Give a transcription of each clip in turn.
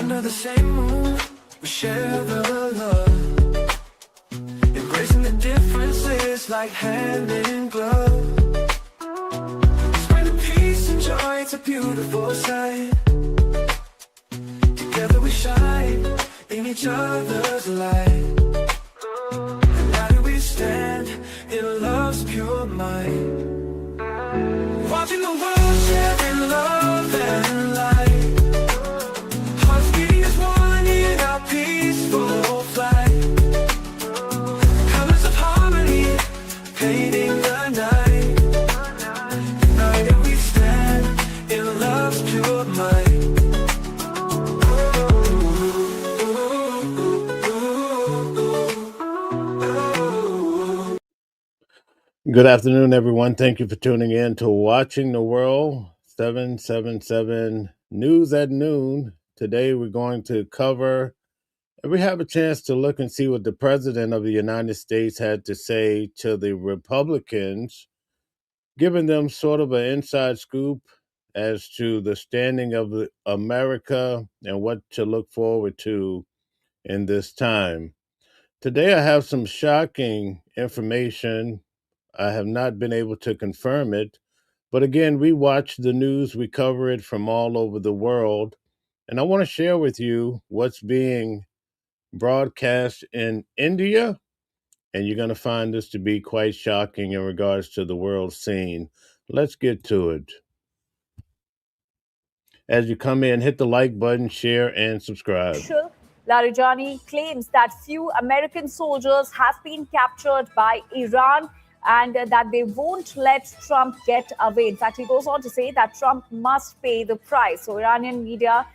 Under the same moon, we share the love, embracing the differences like hand in glove. Spreading peace and joy, it's a beautiful sight. Together we shine in each other's light. And now do we stand in love's pure might, watching the world share in love and light. Hearts beating as one in our peaceful flight. Colors of harmony painting the night. United we stand in love's pure might. Good afternoon, everyone. Thank you for tuning in to Watching the World 777 News at Noon. Today, we're going to cover, and we have a chance to look and see what the President of the United States had to say to the Republicans, giving them sort of an inside scoop as to the standing of America and what to look forward to in this time. Today, I have some shocking information. I have not been able to confirm it. But again, we watch the news, we cover it from all over the world. And I want to share with you what's being broadcast in India. And you're going to find this to be quite shocking in regards to the world scene. Let's get to it. As you come in, hit the like button, share, and subscribe. Larijani claims that few American soldiers have been captured by Iran and that they won't let Trump get away. In fact, he goes on to say that Trump must pay the price. So Iranian media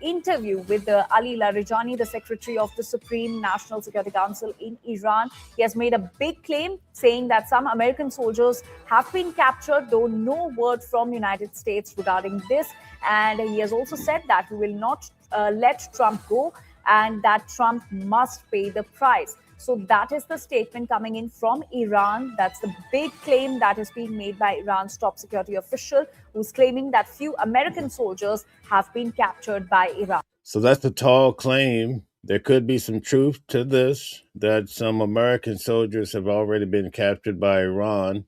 interview with Ali Larijani, the Secretary of the Supreme National Security Council in Iran. He has made a big claim saying that some American soldiers have been captured, though no word from United States regarding this. And he has also said that we will not let Trump go and that Trump must pay the price. So that is the statement coming in from Iran. That's the big claim that is being made by Iran's top security official, who's claiming that few American soldiers have been captured by Iran. So that's a tall claim. There could be some truth to this, that some American soldiers have already been captured by Iran.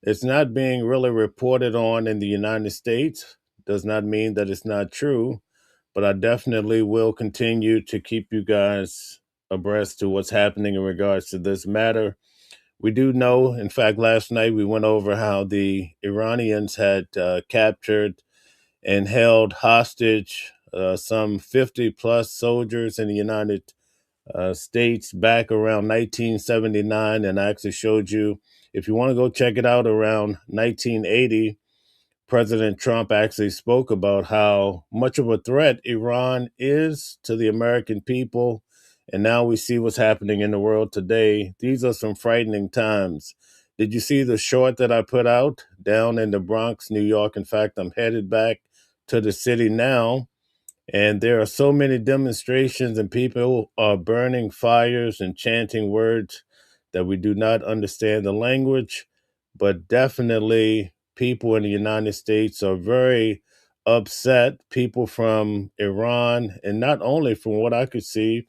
It's not being really reported on in the United States. Does not mean that it's not true, but I definitely will continue to keep you guys abreast to what's happening in regards to this matter. We do know, in fact, last night we went over how the Iranians had captured and held hostage some 50 plus soldiers in the United States back around 1979. And I actually showed you, if you want to go check it out, around 1980, President Trump actually spoke about how much of a threat Iran is to the American people. And now we see what's happening in the world today. These are some frightening times. Did you see the short that I put out down in the Bronx, New York? In fact, I'm headed back to the city now. And there are so many demonstrations and people are burning fires and chanting words that we do not understand the language, but definitely people in the United States are very upset. People from Iran, and not only from what I could see,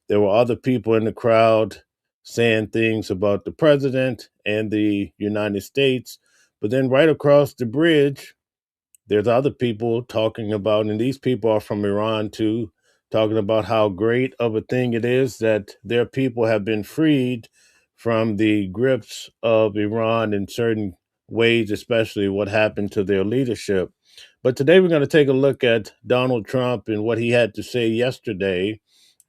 there were other people in the crowd saying things about the president and the United States. But then right across the bridge, there's other people talking about, and these people are from Iran too, talking about how great of a thing it is that their people have been freed from the grips of Iran in certain ways, especially what happened to their leadership. But today we're going to take a look at Donald Trump and what he had to say yesterday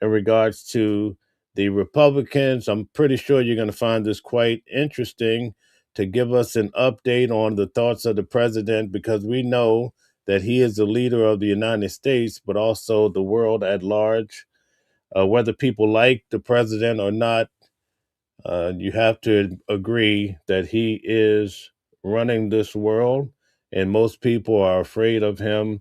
in regards to the Republicans. I'm pretty sure you're going to find this quite interesting, to give us an update on the thoughts of the president, because we know that he is the leader of the United States, but also the world at large. Whether people like the president or not, you have to agree that he is running this world, and most people are afraid of him,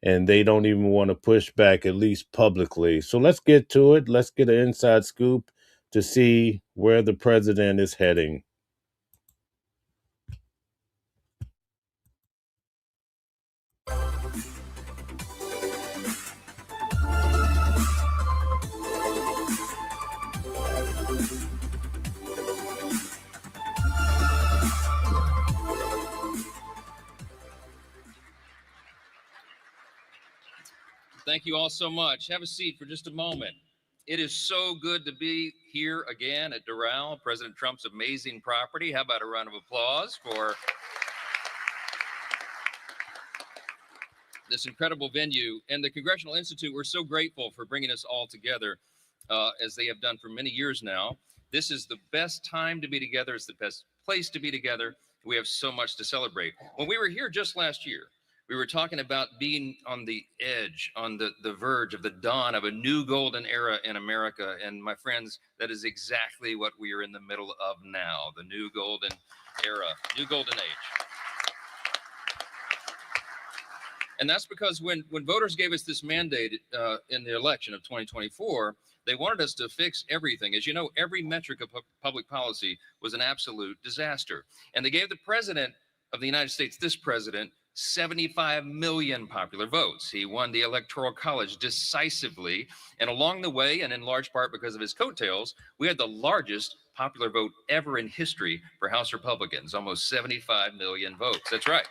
and they don't even want to push back, at least publicly. So let's get to it. Let's get an inside scoop to see where the president is heading. Thank you all so much. Have a seat for just a moment. It is so good to be here again at Doral, President Trump's amazing property. How about a round of applause for this incredible venue? And the Congressional Institute, we're so grateful for bringing us all together as they have done for many years now. This is the best time to be together. It's the best place to be together. We have so much to celebrate. When we were here just last year, we were talking about being on the edge, on the verge of the dawn of a new golden era in America. And my friends, that is exactly what we are in the middle of now, the new golden era, new golden age. And that's because when voters gave us this mandate in the election of 2024, they wanted us to fix everything. As you know, every metric of public policy was an absolute disaster. And they gave the president of the United States, this president, 75 million popular votes. He won the Electoral College decisively. And along the way, and in large part because of his coattails, we had the largest popular vote ever in history for House Republicans, almost 75 million votes. That's right.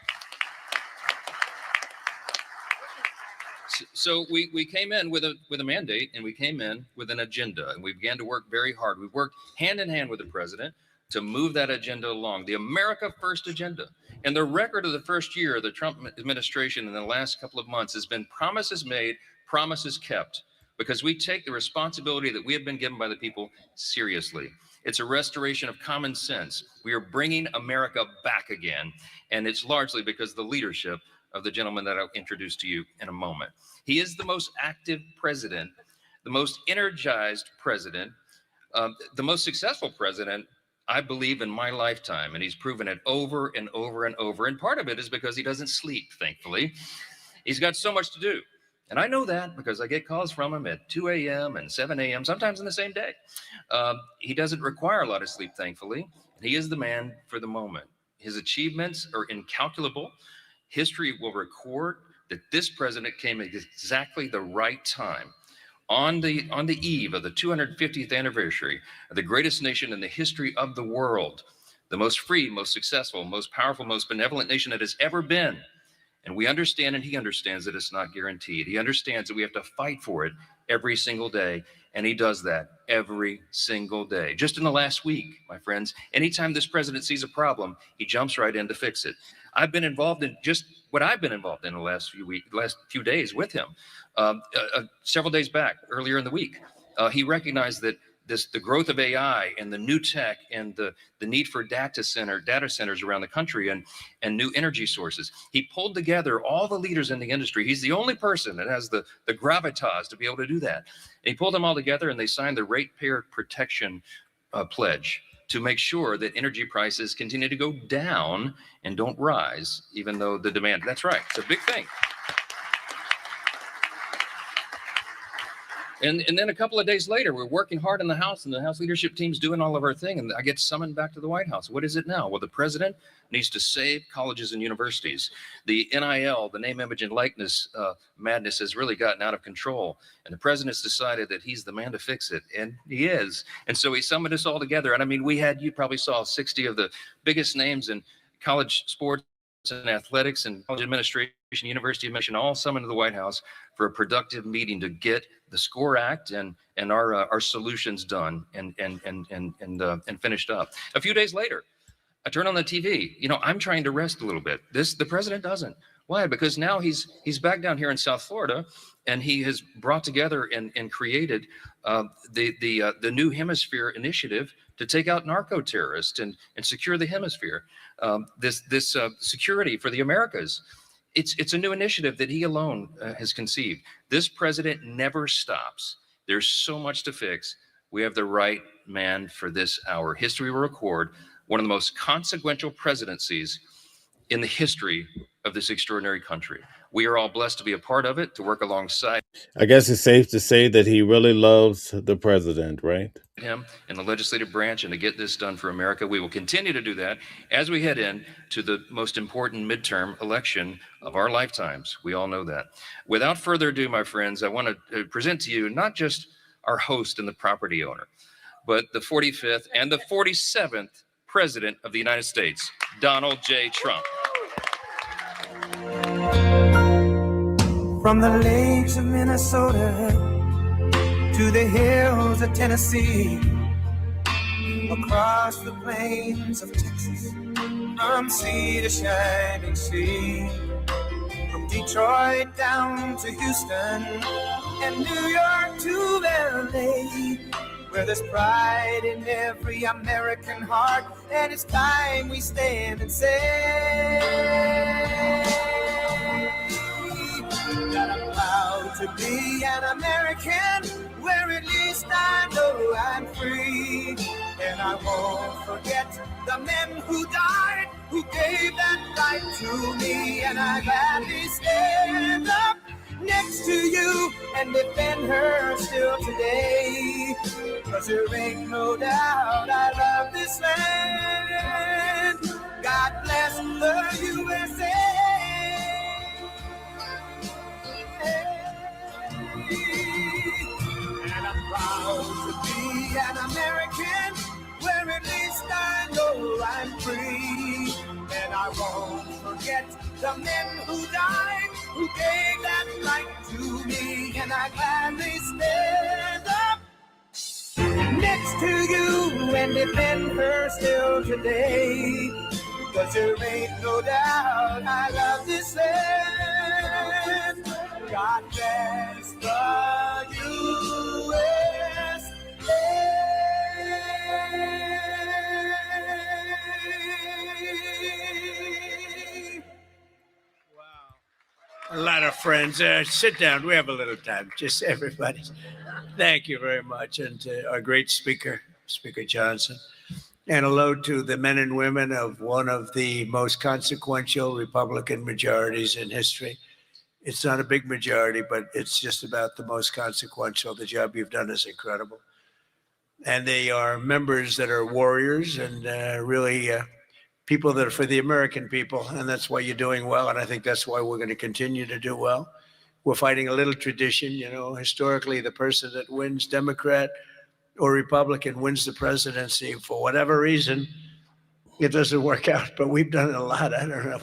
So we came in with a mandate, and we came in with an agenda, and we began to work very hard. We worked hand in hand with the president to move that agenda along, the America First agenda. And the record of the first year of the Trump administration in the last couple of months has been promises made, promises kept, because we take the responsibility that we have been given by the people seriously. It's a restoration of common sense. We are bringing America back again, and it's largely because of the leadership of the gentleman that I'll introduce to you in a moment. He is the most active president, the most energized president, the most successful president, I believe, in my lifetime. And he's proven it over and over and over. And part of it is because he doesn't sleep, thankfully. He's got so much to do. And I know that because I get calls from him at 2 a.m. and 7 a.m., sometimes in the same day. He doesn't require a lot of sleep, thankfully. And he is the man for the moment. His achievements are incalculable. History will record that this president came at exactly the right time, on the eve of the 250th anniversary of the greatest nation in the history of the world, the most free, most successful, most powerful, most benevolent nation that has ever been. And we understand, and he understands, that it's not guaranteed. He understands that we have to fight for it every single day, and he does that every single day. Just in the last week, my friends, anytime this president sees a problem, he jumps right in to fix it. I've been involved in just what I've been involved in the last few days with him. Several days back, earlier in the week, he recognized that the growth of AI and the new tech and the need for data centers around the country and new energy sources. He pulled together all the leaders in the industry. He's the only person that has the gravitas to be able to do that. And he pulled them all together, and they signed the Ratepayer Protection Pledge to make sure that energy prices continue to go down and don't rise, even though the demand, that's right, it's a big thing. And then a couple of days later, we're working hard in the House, and the House leadership team's doing all of our thing, and I get summoned back to the White House. What is it now? Well, the president needs to save colleges and universities. The NIL, the name, image, and likeness madness has really gotten out of control, and the president's decided that he's the man to fix it, and he is. And so he summoned us all together, and I mean, you probably saw 60 of the biggest names in college sports and athletics and college administration, university admission, all summoned to the White House for a productive meeting to get the SCORE Act and our solutions done and finished up. A few days later, I turn on the TV. You know, I'm trying to rest a little bit. The president doesn't. Why? Because now he's back down here in South Florida, and he has brought together and created the New Hemisphere initiative to take out narco terrorists and secure the hemisphere. This security for the Americas. It's a new initiative that he alone has conceived. This president never stops. There's so much to fix. We have the right man for this hour. History will record one of the most consequential presidencies in the history of this extraordinary country. We are all blessed to be a part of it, to work alongside I guess it's safe to say that he really loves the president, right? him in the legislative branch and to get this done for America. We will continue to do that as we head in to the most important midterm election of our lifetimes. We all know that. Without further ado, my friends, I want to present to you not just our host and the property owner, but the 45th and the 47th President of the United States, Donald J. Trump. From the lakes of Minnesota to the hills of Tennessee, across the plains of Texas, from sea to shining sea, from Detroit down to Houston and New York to LA, where there's pride in every American heart, and it's time we stand and say that I'm proud to be an American, where at least I know I'm free. And I won't forget the men who died, who gave that right to me. And I gladly stand up next to you and defend her still today. 'Cause there ain't no doubt I love this land. God bless the USA. And I'm proud to be an American, where at least I know I'm free. And I won't forget the men who died, who gave that right to me. And I gladly stand up next to you and defend her still today. 'Cause there ain't no doubt I love this land. God bless the USA. A lot of friends. Sit down. We have a little time. Just everybody. Thank you very much. And to our great speaker, Speaker Johnson. And hello to the men and women of one of the most consequential Republican majorities in history. It's not a big majority, but it's just about the most consequential. The job you've done is incredible. And they are members that are warriors and really people that are for the American people. And that's why you're doing well. And I think that's why we're going to continue to do well. We're fighting a little tradition. You know, historically, the person that wins, Democrat or Republican, wins the presidency. For whatever reason, it doesn't work out. But we've done a lot. I don't know.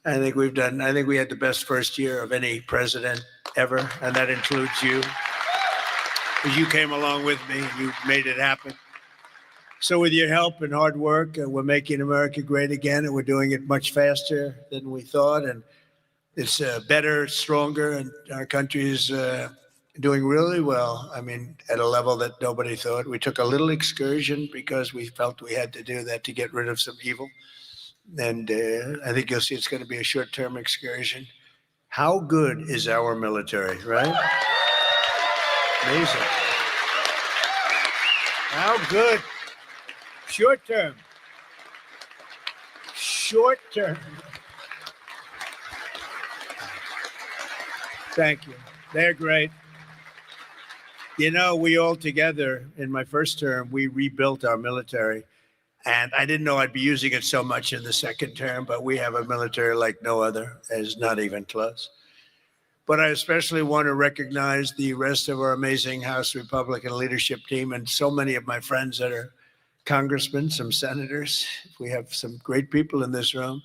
I think we had the best first year of any president ever. And that includes you. You came along with me. You made it happen. So with your help and hard work, we're making America great again, and we're doing it much faster than we thought. And it's better, stronger, and our country is doing really well. I mean, at a level that nobody thought. We took a little excursion because we felt we had to do that to get rid of some evil. And I think you'll see it's going to be a short-term excursion. How good is our military, right? Amazing. How good? Short term. Short term. Thank you. They're great. You know, we all together in my first term, we rebuilt our military. And I didn't know I'd be using it so much in the second term, but we have a military like no other. It's not even close. But I especially want to recognize the rest of our amazing House Republican leadership team and so many of my friends that are congressmen, some senators. We have some great people in this room,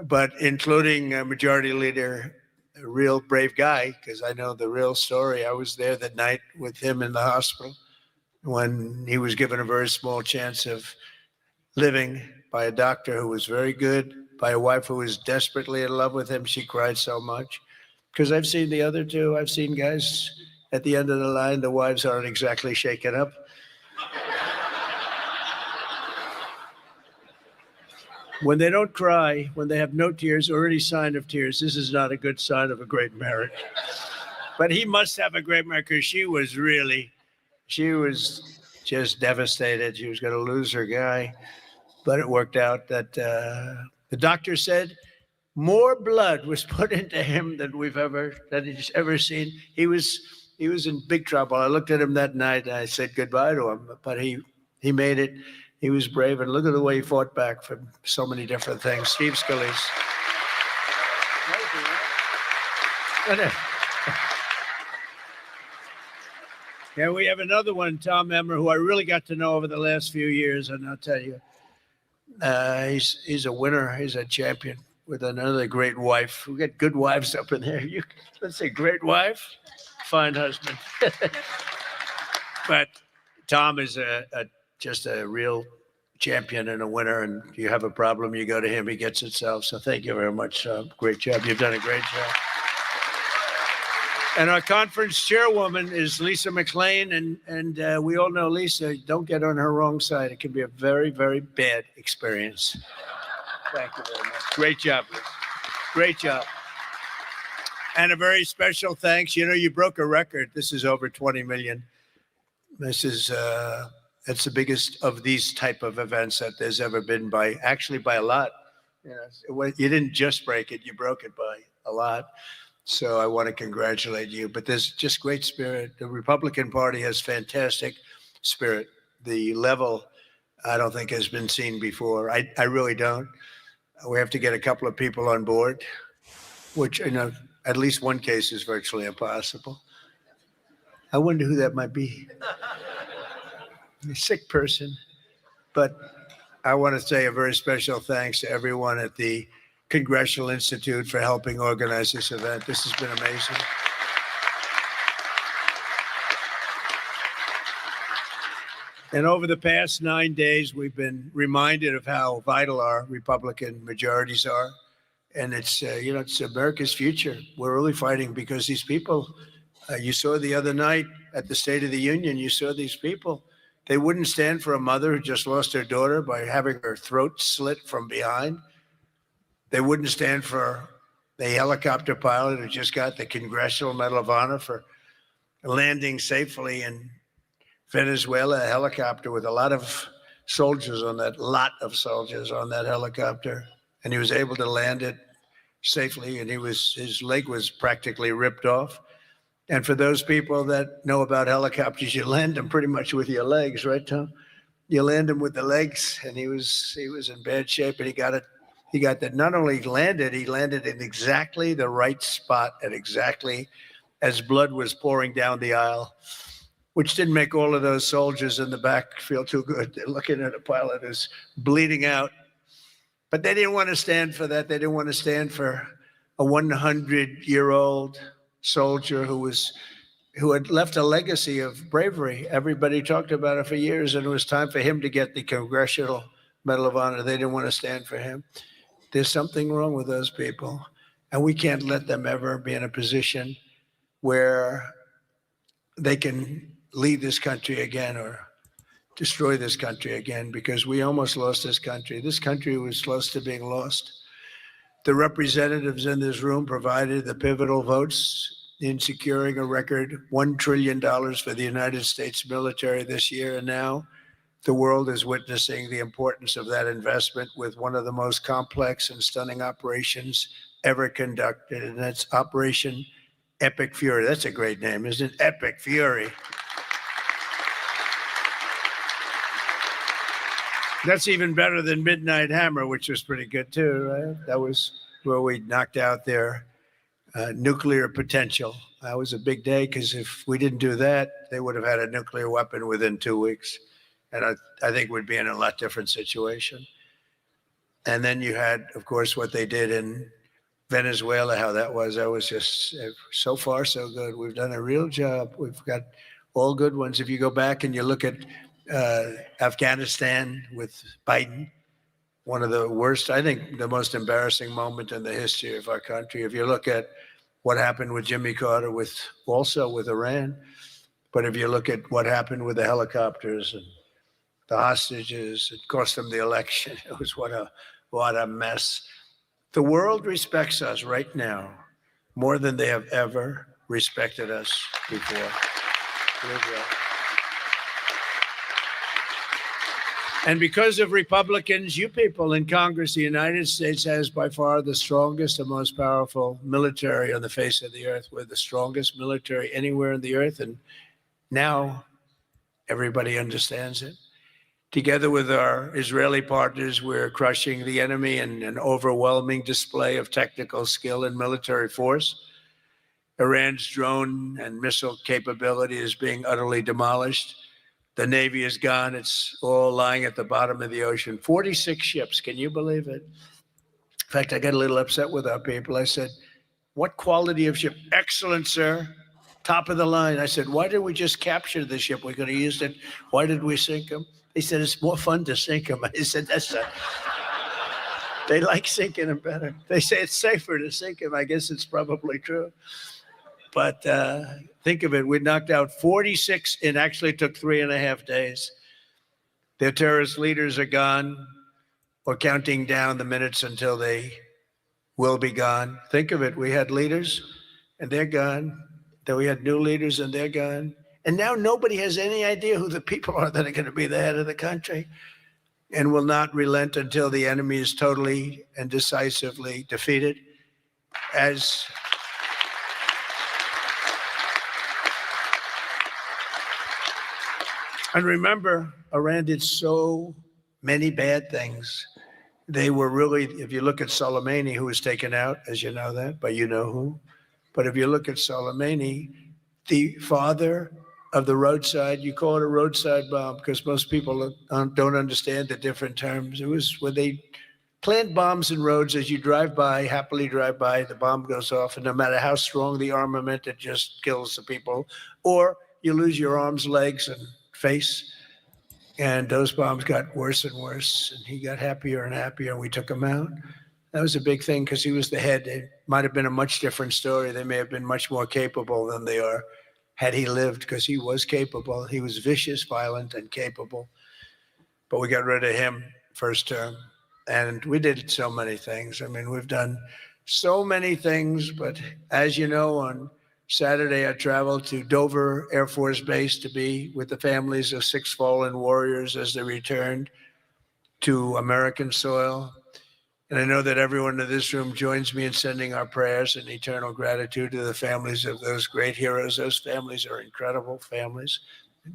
but including Majority Leader, a real brave guy, because I know the real story. I was there that night with him in the hospital when he was given a very small chance of living by a doctor who was very good, by a wife who was desperately in love with him. She cried so much. Because I've seen the other two. I've seen guys at the end of the line, the wives aren't exactly shaken up. When they don't cry, when they have no tears or any sign of tears, this is not a good sign of a great marriage. But he must have a great marriage because she was just devastated. She was going to lose her guy. But it worked out that the doctor said more blood was put into him than he's ever seen. He was in big trouble. I looked at him that night and I said goodbye to him, but he made it. He was brave, and look at the way he fought back from so many different things. Steve Scalise. Yeah, we have another one, Tom Emmer, who I really got to know over the last few years, and I'll tell you, he's a winner. He's a champion. with another great wife. We got good wives up in there. Let's say great wife, fine husband. But Tom is just a real champion and a winner. And you have a problem, you go to him, he gets it solved. So thank you very much. Great job. You've done a great job. And our conference chairwoman is Lisa McLean. And we all know Lisa, don't get on her wrong side. It can be a very, very bad experience. Thank you very much. Great job, Lisa. Great job. And a very special thanks. You know, you broke a record. This is over 20 million. This is it's the biggest of these type of events that there's ever been by a lot. You know, you didn't just break it, you broke it by a lot. So I want to congratulate you. But there's just great spirit. The Republican Party has fantastic spirit. The level I don't think has been seen before. I really don't. We have to get a couple of people on board, which, you know, at least one case is virtually impossible. I wonder who that might be. A sick person. But I want to say a very special thanks to everyone at the Congressional Institute for helping organize this event. This has been amazing. And over the past 9 days, we've been reminded of how vital our Republican majorities are. And it's, you know, it's America's future. We're really fighting because these people, you saw the other night at the State of the Union, you saw these people. They wouldn't stand for a mother who just lost her daughter by having her throat slit from behind. They wouldn't stand for the helicopter pilot who just got the Congressional Medal of Honor for landing safely in Venezuela, a helicopter with a lot of soldiers on that helicopter. And he was able to land it safely, and his leg was practically ripped off. And for those people that know about helicopters, you land them pretty much with your legs, right, Tom? You land them with the legs, and he was in bad shape, and he got that. Not only landed, he landed in exactly the right spot at exactly as blood was pouring down the aisle, which didn't make all of those soldiers in the back feel too good. They're looking at a pilot who's bleeding out. But they didn't want to stand for that. They didn't want to stand for a 100-year-old soldier who had left a legacy of bravery. Everybody talked about it for years, and it was time for him to get the Congressional Medal of Honor. They didn't want to stand for him. There's something wrong with those people, and we can't let them ever be in a position where they can lead this country again or destroy this country again, because we almost lost this country. This country was close to being lost. The representatives in this room provided the pivotal votes in securing a record $1 trillion for the United States military this year. And now the world is witnessing the importance of that investment with one of the most complex and stunning operations ever conducted. And that's Operation Epic Fury. That's a great name, isn't it? Epic Fury. That's even better than Midnight Hammer, which was pretty good too, right? That was where we knocked out their nuclear potential. That was a big day, because if we didn't do that, they would have had a nuclear weapon within 2 weeks. And I think we'd be in a lot different situation. And then you had, of course, what they did in Venezuela, how that was just so far so good. We've done a real job. We've got all good ones. If you go back and you look at Afghanistan with Biden, one of the worst, I think the most embarrassing moment in the history of our country. If you look at what happened with Jimmy Carter, also with Iran, but if you look at what happened with the helicopters and the hostages, it cost them the election. It was what a mess. The world respects us right now more than they have ever respected us before. And because of Republicans, you people in Congress, the United States has by far the strongest and most powerful military on the face of the earth. We're the strongest military anywhere in the earth. And now everybody understands it. Together with our Israeli partners, we're crushing the enemy in an overwhelming display of technical skill and military force. Iran's drone and missile capability is being utterly demolished. The Navy is gone. It's all lying at the bottom of the ocean. 46 ships. Can you believe it? fact, I got a little upset with our people. I said, "What quality of ship? Excellent, sir. Top of the line." I said, "Why did we just capture the ship? We could have used it. Why did we sink them?" He said, "It's more fun to sink them." I said, "That's not." They like sinking them better. They say it's safer to sink them. I guess it's probably true. But think of it. We knocked out 46. It actually took 3.5 days. Their terrorist leaders are gone. We're counting down the minutes until they will be gone. Think of it. We had leaders and they're gone. Then we had new leaders and they're gone. And now nobody has any idea who the people are that are going to be the head of the country, and will not relent until the enemy is totally and decisively defeated. And remember, Iran did so many bad things. They were really, if you look at Soleimani, who was taken out, as you know that, but you know who. But if you look at Soleimani, the father of the roadside, you call it a roadside bomb because most people don't understand the different terms. It was when they plant bombs in roads as you drive by, happily drive by, the bomb goes off, and no matter how strong the armament, it just kills the people. Or you lose your arms, legs, and face. And those bombs got worse and worse, and he got happier and happier, and we took him out. That was a big thing because he was the head. It might have been a much different story. They may have been much more capable than they are had he lived, because he was capable. He was vicious, violent, and capable. But we got rid of him first term. And we did so many things. I mean, we've done so many things. But as you know, on Saturday, I traveled to Dover Air Force Base to be with the families of 6 fallen warriors as they returned to American soil. And I know that everyone in this room joins me in sending our prayers and eternal gratitude to the families of those great heroes. Those families are incredible families,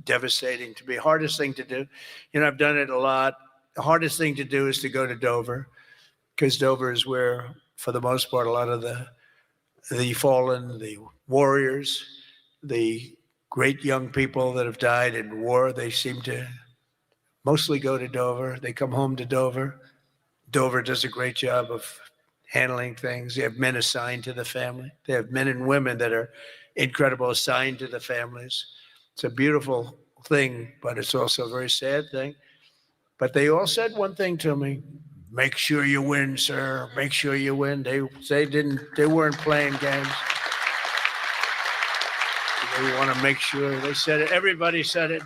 devastating to be. Hardest thing to do. You know, I've done it a lot. The hardest thing to do is to go to Dover, because Dover is where, for the most part, a lot of the fallen, the warriors, the great young people that have died in war, they seem to mostly go to Dover. They come home to Dover. Dover does a great job of handling things. They have men assigned to the family. They have men and women that are incredible, assigned to the families. It's a beautiful thing, but it's also a very sad thing. But they all said one thing to me: "Make sure you win, sir. Make sure you win." They weren't playing games. They want to make sure. They said it. Everybody said it.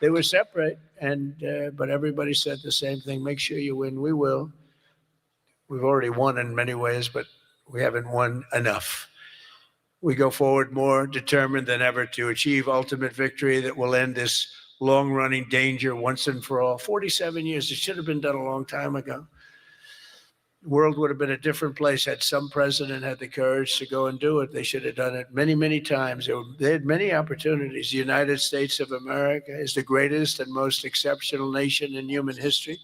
They were separate, but everybody said the same thing: "Make sure you win." We will. We've already won in many ways, but we haven't won enough. We go forward more determined than ever to achieve ultimate victory that will end this long-running danger once and for all. 47 years. It should have been done a long time ago. The world would have been a different place had some president had the courage to go and do it. They should have done it many, many times. They had many opportunities. The United States of America is the greatest and most exceptional nation in human history,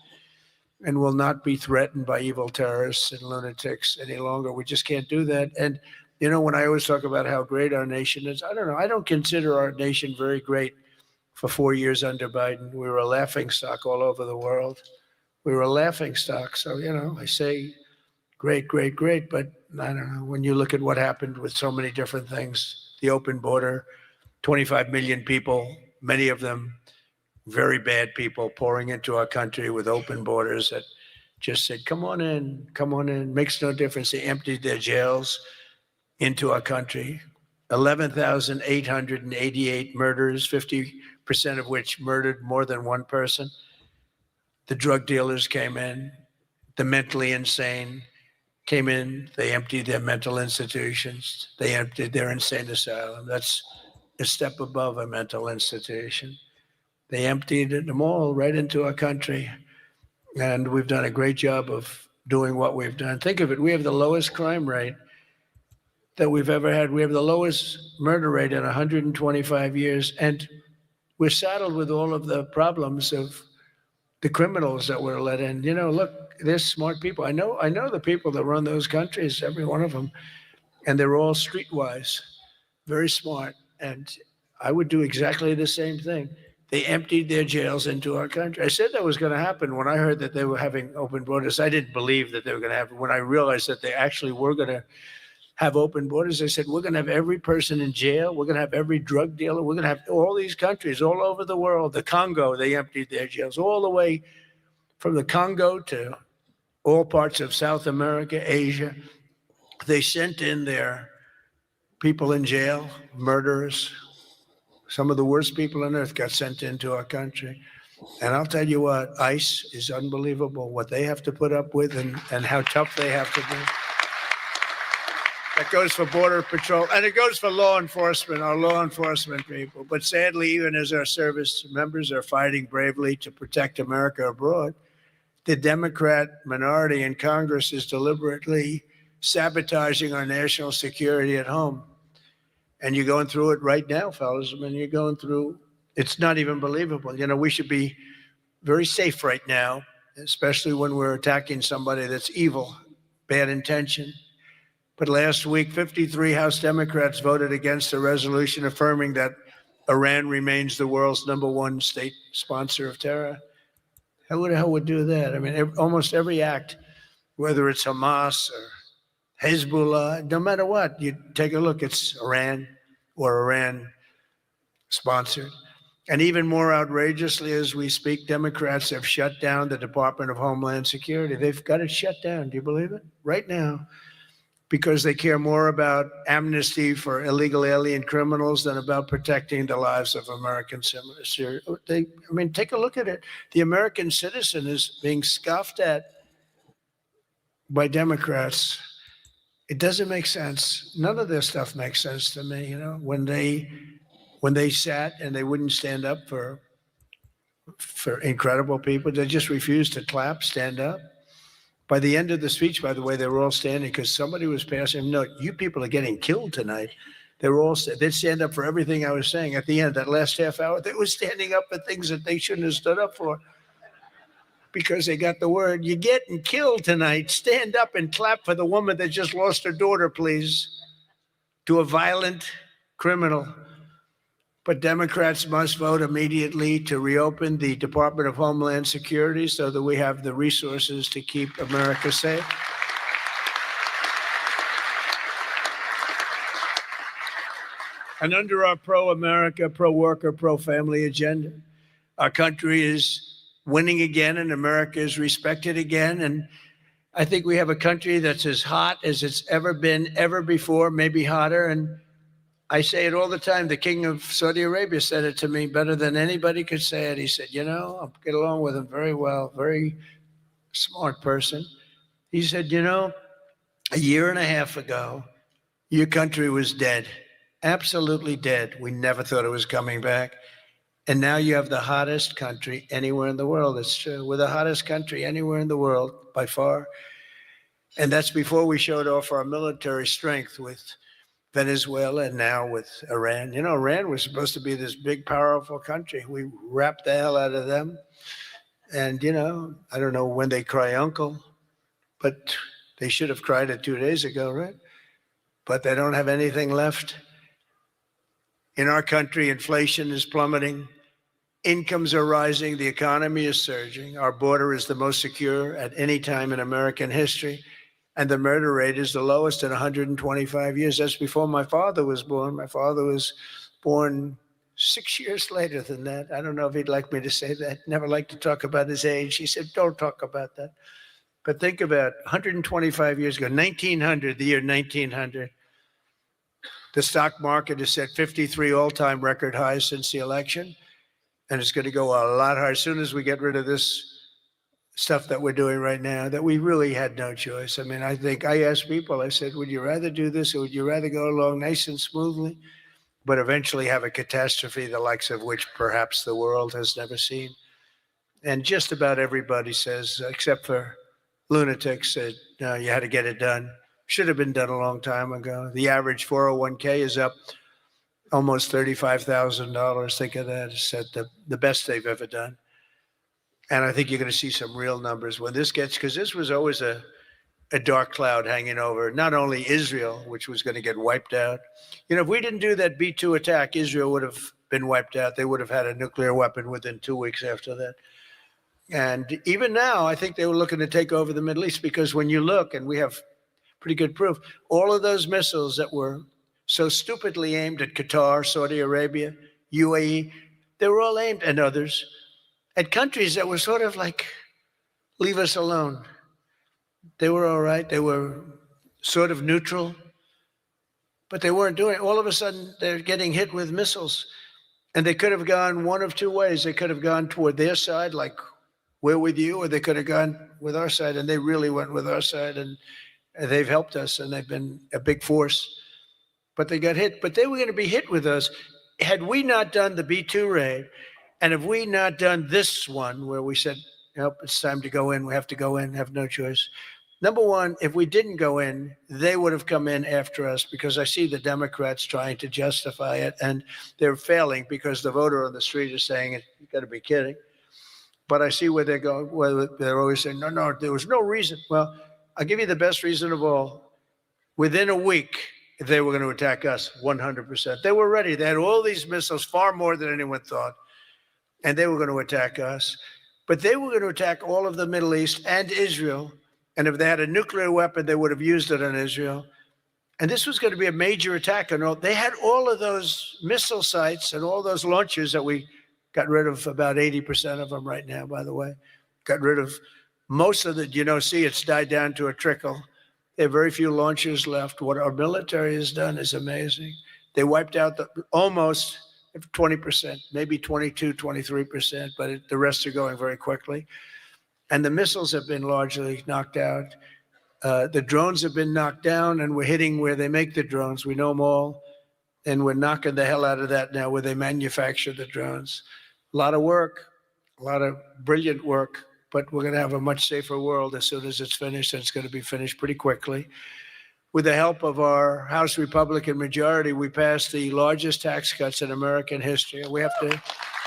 and will not be threatened by evil terrorists and lunatics any longer. We just can't do that. And, you know, when I always talk about how great our nation is, I don't know. I don't consider our nation very great for 4 years under Biden. We were a laughingstock all over the world. We were a laughingstock. So, you know, I say great, great, great. But I don't know. When you look at what happened with so many different things, the open border, 25 million people, many of them very bad people pouring into our country with open borders that just said, come on in, makes no difference. They emptied their jails into our country. 11,888 murders, 50% of which murdered more than one person. The drug dealers came in, the mentally insane came in, they emptied their mental institutions, they emptied their insane asylum. That's a step above a mental institution. They emptied them all right into our country. And we've done a great job of doing what we've done. Think of it, we have the lowest crime rate that we've ever had. We have the lowest murder rate in 125 years. And we're saddled with all of the problems of the criminals that were let in. You know, look, they're smart people. I know the people that run those countries, every one of them, and they're all streetwise, very smart. And I would do exactly the same thing. They emptied their jails into our country. I said that was going to happen when I heard that they were having open borders. I didn't believe that they were going to happen. When I realized that they actually were going to have open borders, I said, we're going to have every person in jail. We're going to have every drug dealer. We're going to have all these countries all over the world. The Congo, they emptied their jails all the way from the Congo to all parts of South America, Asia. They sent in their people in jail, murderers. Some of the worst people on earth got sent into our country. And I'll tell you what, ICE is unbelievable, what they have to put up with and how tough they have to be. That goes for Border Patrol, and it goes for law enforcement, our law enforcement people. But sadly, even as our service members are fighting bravely to protect America abroad, the Democrat minority in Congress is deliberately sabotaging our national security at home. And you're going through it right now, fellas. I mean, you're going through, it's not even believable. You know, we should be very safe right now, especially when we're attacking somebody that's evil, bad intention. But last week, 53 House Democrats voted against a resolution affirming that Iran remains the world's #1 state sponsor of terror. Who the hell would do that? I mean, almost every act, whether it's Hamas or Hezbollah, no matter what, you take a look, it's Iran or Iran sponsored. And even more outrageously, as we speak, Democrats have shut down the Department of Homeland Security. They've got it shut down. Do you believe it? Right now, because they care more about amnesty for illegal alien criminals than about protecting the lives of American citizens. I mean, take a look at it. The American citizen is being scoffed at by Democrats. It doesn't make sense. None of this stuff makes sense to me. You know, when they sat and they wouldn't stand up for incredible people, they just refused to clap, stand up. By the end of the speech, by the way, they were all standing because somebody was passing. No, you people are getting killed tonight. They were all, they'd stand up for everything I was saying. At the end, that last half hour, they were standing up for things that they shouldn't have stood up for because they got the word, you're getting killed tonight. Stand up and clap for the woman that just lost her daughter, please, to a violent criminal. But Democrats must vote immediately to reopen the Department of Homeland Security so that we have the resources to keep America safe. And under our pro-America, pro-worker, pro-family agenda, our country is winning again and America is respected again. And I think we have a country that's as hot as it's ever been, ever before, maybe hotter. And I say it all the time. The king of Saudi Arabia said it to me better than anybody could say it. He said, you know, I get along with him very well, very smart person. He said, you know, a year and a half ago, your country was dead, absolutely dead. We never thought it was coming back. And now you have the hottest country anywhere in the world. It's true. We're the hottest country anywhere in the world by far. And that's before we showed off our military strength with Venezuela and now with Iran. You know, Iran was supposed to be this big, powerful country. We wrapped the hell out of them. And, you know, I don't know when they cry uncle, but they should have cried it 2 days ago, right? But they don't have anything left. In our country, inflation is plummeting. Incomes are rising. The economy is surging. Our border is the most secure at any time in American history. And the murder rate is the lowest in 125 years. That's before my father was born. My father was born 6 years later than that. I don't know if he'd like me to say that. Never liked to talk about his age. He said, don't talk about that. But think about 125 years ago, 1900, the year 1900. The stock market has set 53 all-time record highs since the election. And it's going to go a lot higher as soon as we get rid of this stuff that we're doing right now, that we really had no choice. I mean, I think I asked people, I said, would you rather do this or would you rather go along nice and smoothly, but eventually have a catastrophe the likes of which perhaps the world has never seen? And just about everybody says, except for lunatics, said, no, you had to get it done. Should have been done a long time ago. The average 401k is up almost $35,000. Think of that. It's at the best they've ever done. And I think you're going to see some real numbers when this gets, because this was always a dark cloud hanging over not only Israel, which was going to get wiped out. You know, if we didn't do that B-2 attack, Israel would have been wiped out. They would have had a nuclear weapon within 2 weeks after that. And even now, I think they were looking to take over the Middle East, because when you look, and we have pretty good proof, all of those missiles that were so stupidly aimed at Qatar, Saudi Arabia, UAE, they were all aimed, and others, at countries that were sort of like, leave us alone. They were all right. They were sort of neutral, but they weren't doing it. All of a sudden, they're getting hit with missiles. And they could have gone one of two ways. They could have gone toward their side, like, we're with you, or they could have gone with our side, and they really went with our side, and they've helped us, and they've been a big force. But they got hit. But they were going to be hit with us. Had we not done the B-2 raid, and if we not done this one where we said, nope, it's time to go in, we have to go in, have no choice. Number one, if we didn't go in, they would have come in after us, because I see the Democrats trying to justify it, and they're failing because the voter on the street is saying, you got to be kidding. But I see where they're going, where they're always saying, no, there was no reason. Well, I'll give you the best reason of all. Within a week, they were going to attack us 100%. They were ready. They had all these missiles, far more than anyone thought, and they were going to attack us. But they were going to attack all of the Middle East and Israel. And if they had a nuclear weapon, they would have used it on Israel. And this was going to be a major attack. And they had all of those missile sites and all those launchers that we got rid of, about 80% of them right now, by the way. Got rid of most of the, it's died down to a trickle. There are very few launchers left. What our military has done is amazing. They wiped out almost 20%, maybe 22, 23%, but the rest are going very quickly. And the missiles have been largely knocked out. The drones have been knocked down, and we're hitting where they make the drones. We know them all, and we're knocking the hell out of that now where they manufacture the drones. A lot of work, a lot of brilliant work, but we're going to have a much safer world as soon as it's finished, and it's going to be finished pretty quickly. With the help of our House Republican majority, we passed the largest tax cuts in American history, and we have to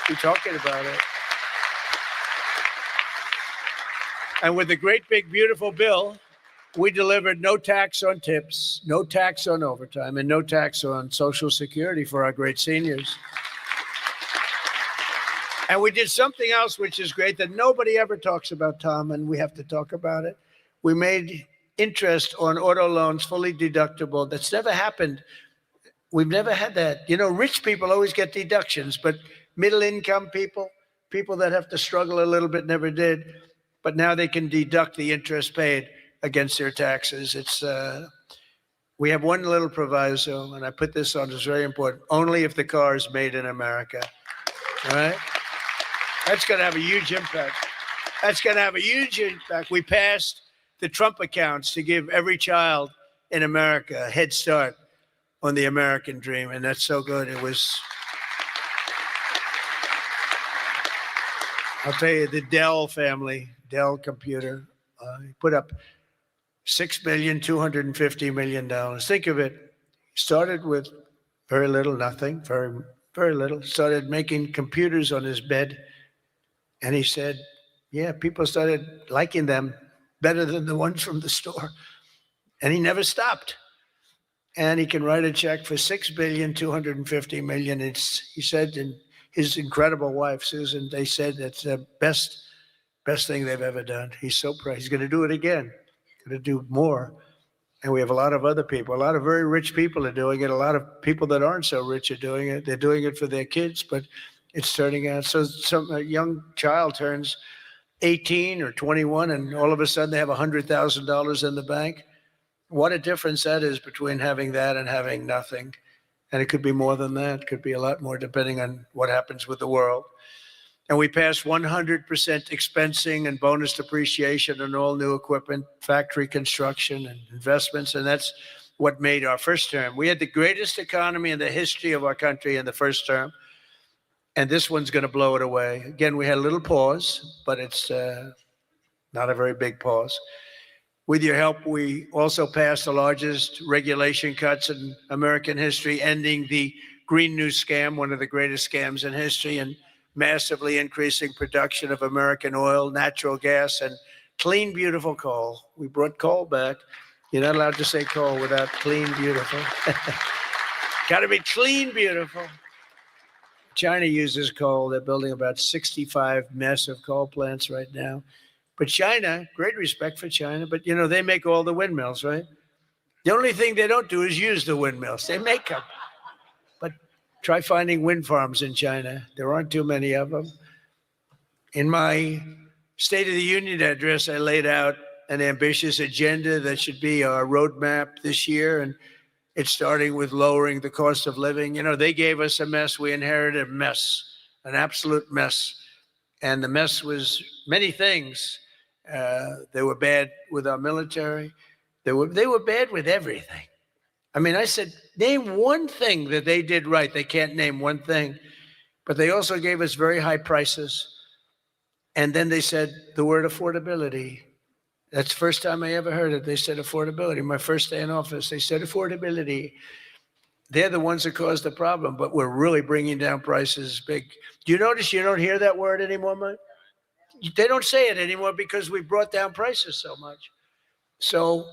be talking about it. And with the great, big, beautiful bill, we delivered no tax on tips, no tax on overtime, and no tax on Social Security for our great seniors. And we did something else, which is great, that nobody ever talks about, Tom, and we have to talk about it. We made interest on auto loans fully deductible. That's never happened. We've never had that. Rich people always get deductions, but middle-income people, people that have to struggle a little bit, never did. But now they can deduct the interest paid against their taxes. We have one little proviso, and I put this on, it's very important, only if the car is made in America, all right? That's going to have a huge impact. That's going to have a huge impact. We passed the Trump accounts to give every child in America a head start on the American dream, and that's so good. I'll tell you, the Dell family, Dell Computer, put up $6.25 billion. Think of it. Started with very little, nothing, very, very little. Started making computers on his bed. And he said, yeah, people started liking them better than the ones from the store. And he never stopped. And he can write a check for $6.25 billion. He said, and his incredible wife, Susan, they said that's the best thing they've ever done. He's so proud. He's going to do it again. Going to do more. And we have a lot of other people. A lot of very rich people are doing it. A lot of people that aren't so rich are doing it. They're doing it for their kids, but it's turning out. So a young child turns 18 or 21, and all of a sudden they have $100,000 in the bank. What a difference that is between having that and having nothing. And it could be more than that. It could be a lot more depending on what happens with the world. And we passed 100% expensing and bonus depreciation on all new equipment, factory construction and investments. And that's what made our first term. We had the greatest economy in the history of our country in the first term. And this one's going to blow it away. Again, we had a little pause, but it's not a very big pause. With your help, we also passed the largest regulation cuts in American history, ending the Green New Scam, one of the greatest scams in history, and massively increasing production of American oil, natural gas, and clean, beautiful coal. We brought coal back. You're not allowed to say coal without clean, beautiful. Got to be clean, beautiful. China uses coal. They're building about 65 massive coal plants right now. But China, great respect for China, but you know, they make all the windmills, right? The only thing they don't do is use the windmills. They make them. But try finding wind farms in China. There aren't too many of them. In my State of the Union address, I laid out an ambitious agenda that should be our roadmap this year. And it's starting with lowering the cost of living. You know, they gave us a mess. We inherited a mess, an absolute mess. And the mess was many things. They were bad with our military. They were bad with everything. I mean, I said, name one thing that they did right. They can't name one thing. But they also gave us very high prices. And then they said the word affordability. That's the first time I ever heard it. They said affordability. My first day in office, they said affordability. They're the ones that caused the problem, but we're really bringing down prices big. Do you notice you don't hear that word anymore, Mike? They don't say it anymore because we brought down prices so much. So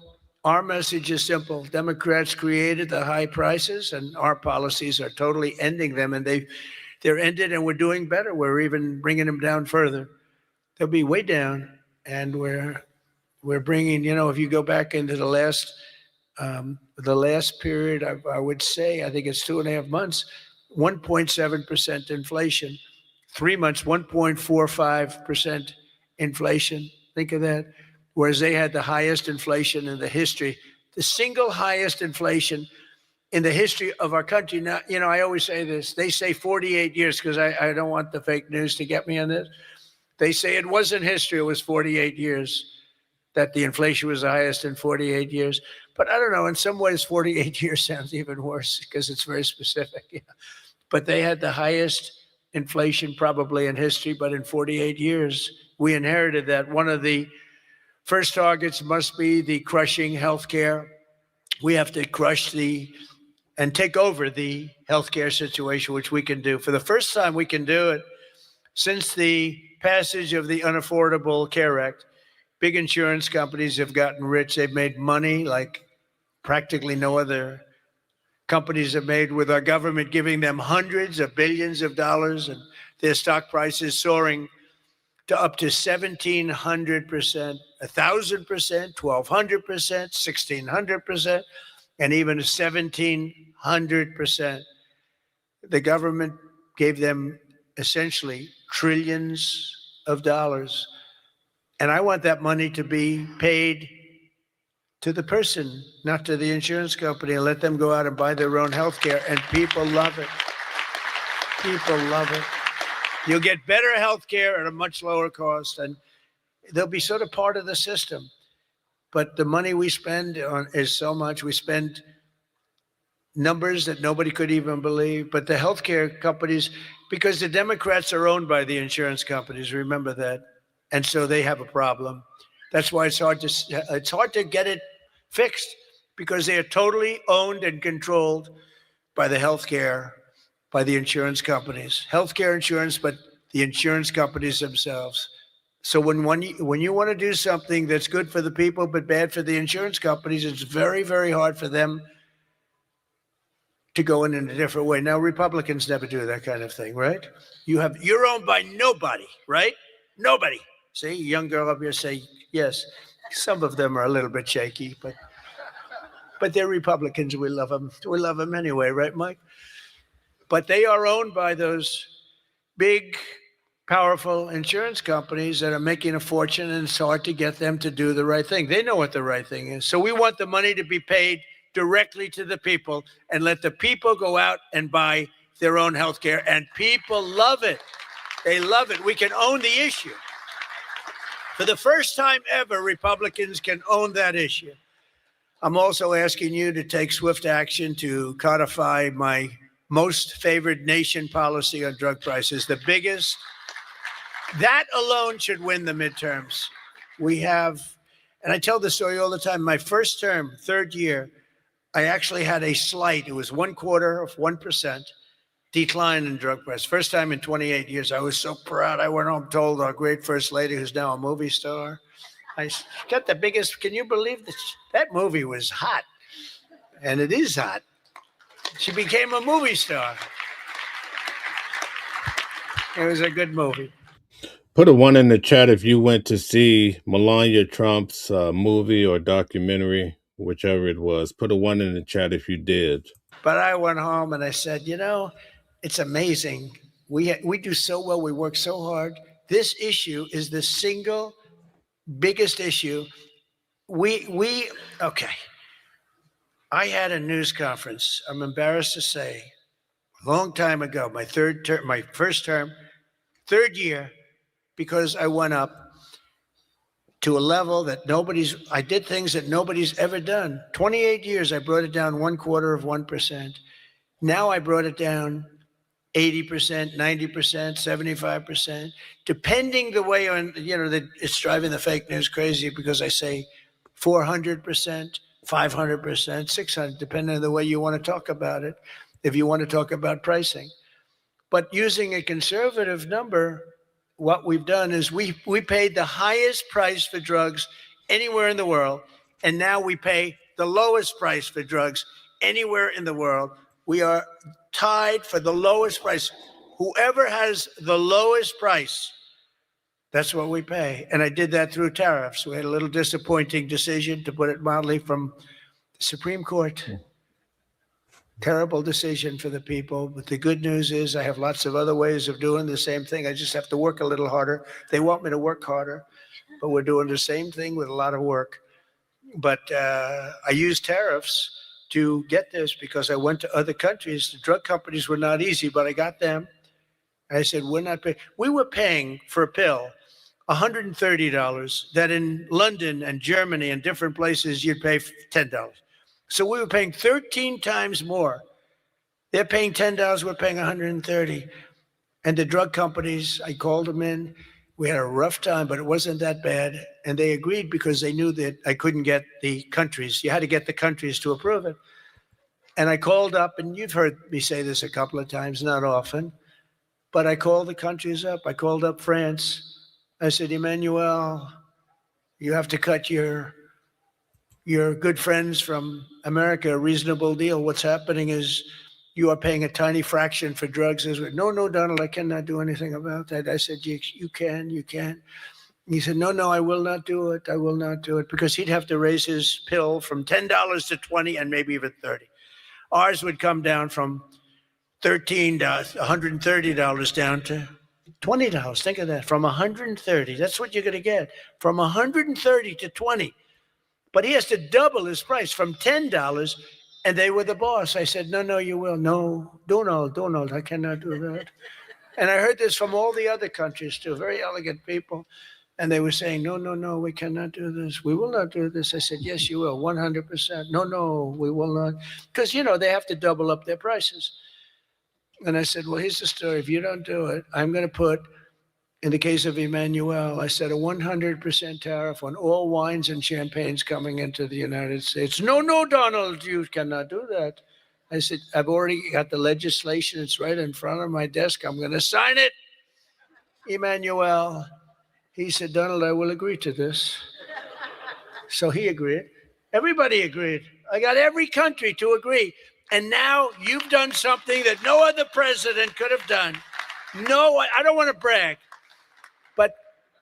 our message is simple. Democrats created the high prices, and our policies are totally ending them, and they're ended, and we're doing better. We're even bringing them down further. They'll be way down, and we're bringing, you know, if you go back into the last period, I would say, I think it's 2.5 months, 1.7% inflation. 3 months, 1.45% inflation. Think of that. Whereas they had the highest inflation in the history, the single highest inflation in the history of our country. Now, you know, I always say this. They say 48 years because I don't want the fake news to get me on this. They say it wasn't history. It was 48 years that the inflation was the highest in 48 years. But I don't know. In some ways, 48 years sounds even worse because it's very specific. You know? But they had the highest inflation probably in history, but in 48 years, we inherited that. One of the first targets must be the crushing healthcare. We have to crush and take over the healthcare situation, which we can do. For the first time, we can do it since the passage of the Unaffordable Care Act. Big insurance companies have gotten rich. They've made money like practically no other companies have made, with our government giving them hundreds of billions of dollars, and their stock prices soaring to up to 1,700%, 1,000%, 1,200%, 1,600%, and even 1,700%. The government gave them essentially trillions of dollars. And I want that money to be paid to the person, not to the insurance company, and let them go out and buy their own health care. And people love it. People love it. You'll get better health care at a much lower cost, and they'll be sort of part of the system. But the money we spend on is so much. We spend numbers that nobody could even believe. But the healthcare companies, because the Democrats are owned by the insurance companies, remember that. And so they have a problem. That's why it's hard to get it fixed, because they are totally owned and controlled by the healthcare, by the insurance companies. Healthcare insurance, but the insurance companies themselves. So when you want to do something that's good for the people but bad for the insurance companies, it's very, very hard for them to go in a different way. Now, Republicans never do that kind of thing, right? You're owned by nobody, right? Nobody. See, a young girl up here say, yes. Some of them are a little bit shaky, but they're Republicans. We love them. We love them anyway, right, Mike? But they are owned by those big, powerful insurance companies that are making a fortune, and it's hard to get them to do the right thing. They know what the right thing is. So we want the money to be paid directly to the people and let the people go out and buy their own health care. And people love it. They love it. We can own the issue. For the first time ever, Republicans can own that issue. I'm also asking you to take swift action to codify my most favored nation policy on drug prices, the biggest. That alone should win the midterms. We have, and I tell this story all the time, my first term, third year, I actually had a slight, it was 0.25% decline in drug prices. First time in 28 years. I was so proud. I went home, told our great first lady, who's now a movie star, I got the biggest, can you believe this? That movie was hot. And it is hot. She became a movie star. It was a good movie. Put a one in the chat if you went to see Melania Trump's movie or documentary, whichever it was. Put a one in the chat if you did. But I went home and I said, you know, it's amazing. We do so well. We work so hard. This issue is the single biggest issue. Okay. I had a news conference. I'm embarrassed to say, a long time ago, my first term, third year, because I went up to a level that I did things that nobody's ever done. 28 years, I brought it down 1/4%. Now I brought it down 80%, 90%, 75%, depending the way it's driving the fake news crazy because I say 400%, 500%, 600, depending on the way you want to talk about it, if you want to talk about pricing. But using a conservative number, what we've done is we paid the highest price for drugs anywhere in the world, and now we pay the lowest price for drugs anywhere in the world. We are tied for the lowest price. Whoever has the lowest price, that's what we pay. And I did that through tariffs. We had a little disappointing decision, to put it mildly, from the Supreme Court. Terrible decision for the people. But the good news is I have lots of other ways of doing the same thing. I just have to work a little harder. They want me to work harder, but we're doing the same thing with a lot of work. But I used tariffs to get this because I went to other countries. The drug companies were not easy, but I got them. I said, we're not paying. We were paying for a pill $130 that in London and Germany and different places you'd pay $10. So we were paying 13 times more. They're paying $10, we're paying $130. And the drug companies, I called them in. We had a rough time, but it wasn't that bad. And they agreed because they knew that I couldn't get the countries. You had to get the countries to approve it. And I called up, and you've heard me say this a couple of times, not often, but I called the countries up. I called up France. I said, Emmanuel, you have to cut your good friends from America a reasonable deal. What's happening is you are paying a tiny fraction for drugs. No, Donald, I cannot do anything about that. I said, you can. He said, no, I will not do it. I will not do it, because he'd have to raise his pill from $10 to $20 and maybe even $30. Ours would come down from $13 to $130 down to $20. Think of that, from $130. That's what you're going to get, from $130 to $20. But he has to double his price from $10, and they were the boss. I said, no, you will. No, Donald, I cannot do that. And I heard this from all the other countries too, very elegant people. And they were saying, no, we cannot do this. We will not do this. I said, yes, you will, 100%. No, we will not. Because, they have to double up their prices. And I said, well, here's the story. If you don't do it, I'm going to put, in the case of Emmanuel, I said a 100% tariff on all wines and champagnes coming into the United States. No, Donald, you cannot do that. I said, I've already got the legislation. It's right in front of my desk. I'm going to sign it. Emmanuel, he said, Donald, I will agree to this. So he agreed. Everybody agreed. I got every country to agree. And now you've done something that no other president could have done. No, I don't want to brag. But,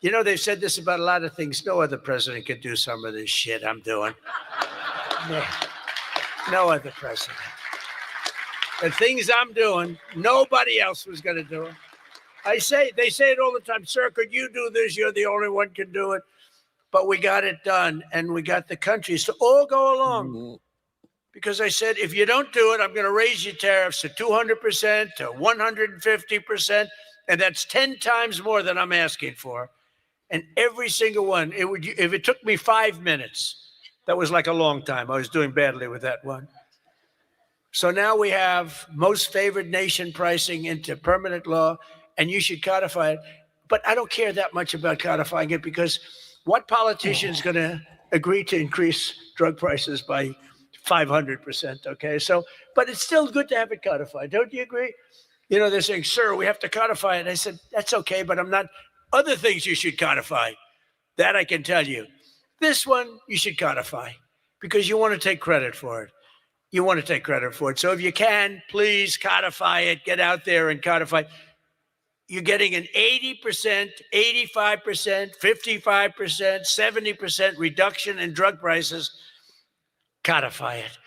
they've said this about a lot of things. No other president could do some of this shit I'm doing. No other president. The things I'm doing, nobody else was going to do it. They say it all the time, sir, could you do this? You're the only one can do it. But we got it done, and we got the countries to all go along. Mm-hmm. Because I said, if you don't do it, I'm going to raise your tariffs to 200%, to 150%. And that's 10 times more than I'm asking for. And every single one, if it took me 5 minutes, that was like a long time. I was doing badly with that one. So now we have most favored nation pricing into permanent law, and you should codify it. But I don't care that much about codifying it, because what politician is going to agree to increase drug prices by 500%? Okay, so, but it's still good to have it codified. Don't you agree? They're saying, sir, we have to codify it. I said, that's okay, but I'm not. Other things you should codify. That I can tell you. This one you should codify, because you want to take credit for it. So if you can, please codify it. Get out there and codify. you're getting an 80%, 85%, 55%, 70% reduction in drug prices. Codify it.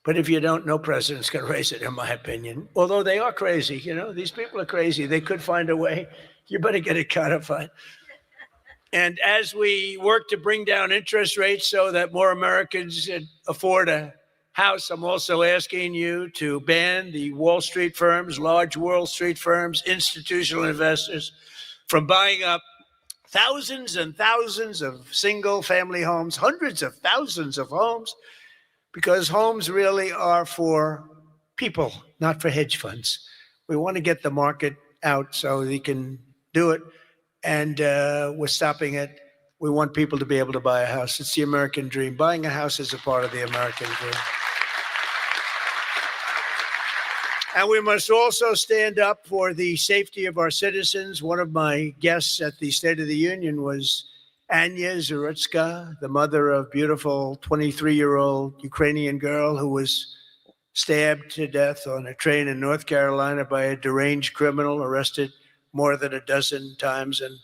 But if you don't, no president's going to raise it, in my opinion. Although they are crazy, these people are crazy. They could find a way. You better get it codified. And as we work to bring down interest rates so that more Americans afford a house, I'm also asking you to ban the Wall Street firms, large Wall Street firms, institutional investors from buying up thousands and thousands of single family homes, hundreds of thousands of homes, because homes really are for people, not for hedge funds. We want to get the market out so they can do it. And we're stopping it. We want people to be able to buy a house. It's the American dream. Buying a house is a part of the American dream. And we must also stand up for the safety of our citizens. One of my guests at the State of the Union was Anya Zarutska, the mother of beautiful 23-year-old Ukrainian girl who was stabbed to death on a train in North Carolina by a deranged criminal, arrested more than a dozen times. And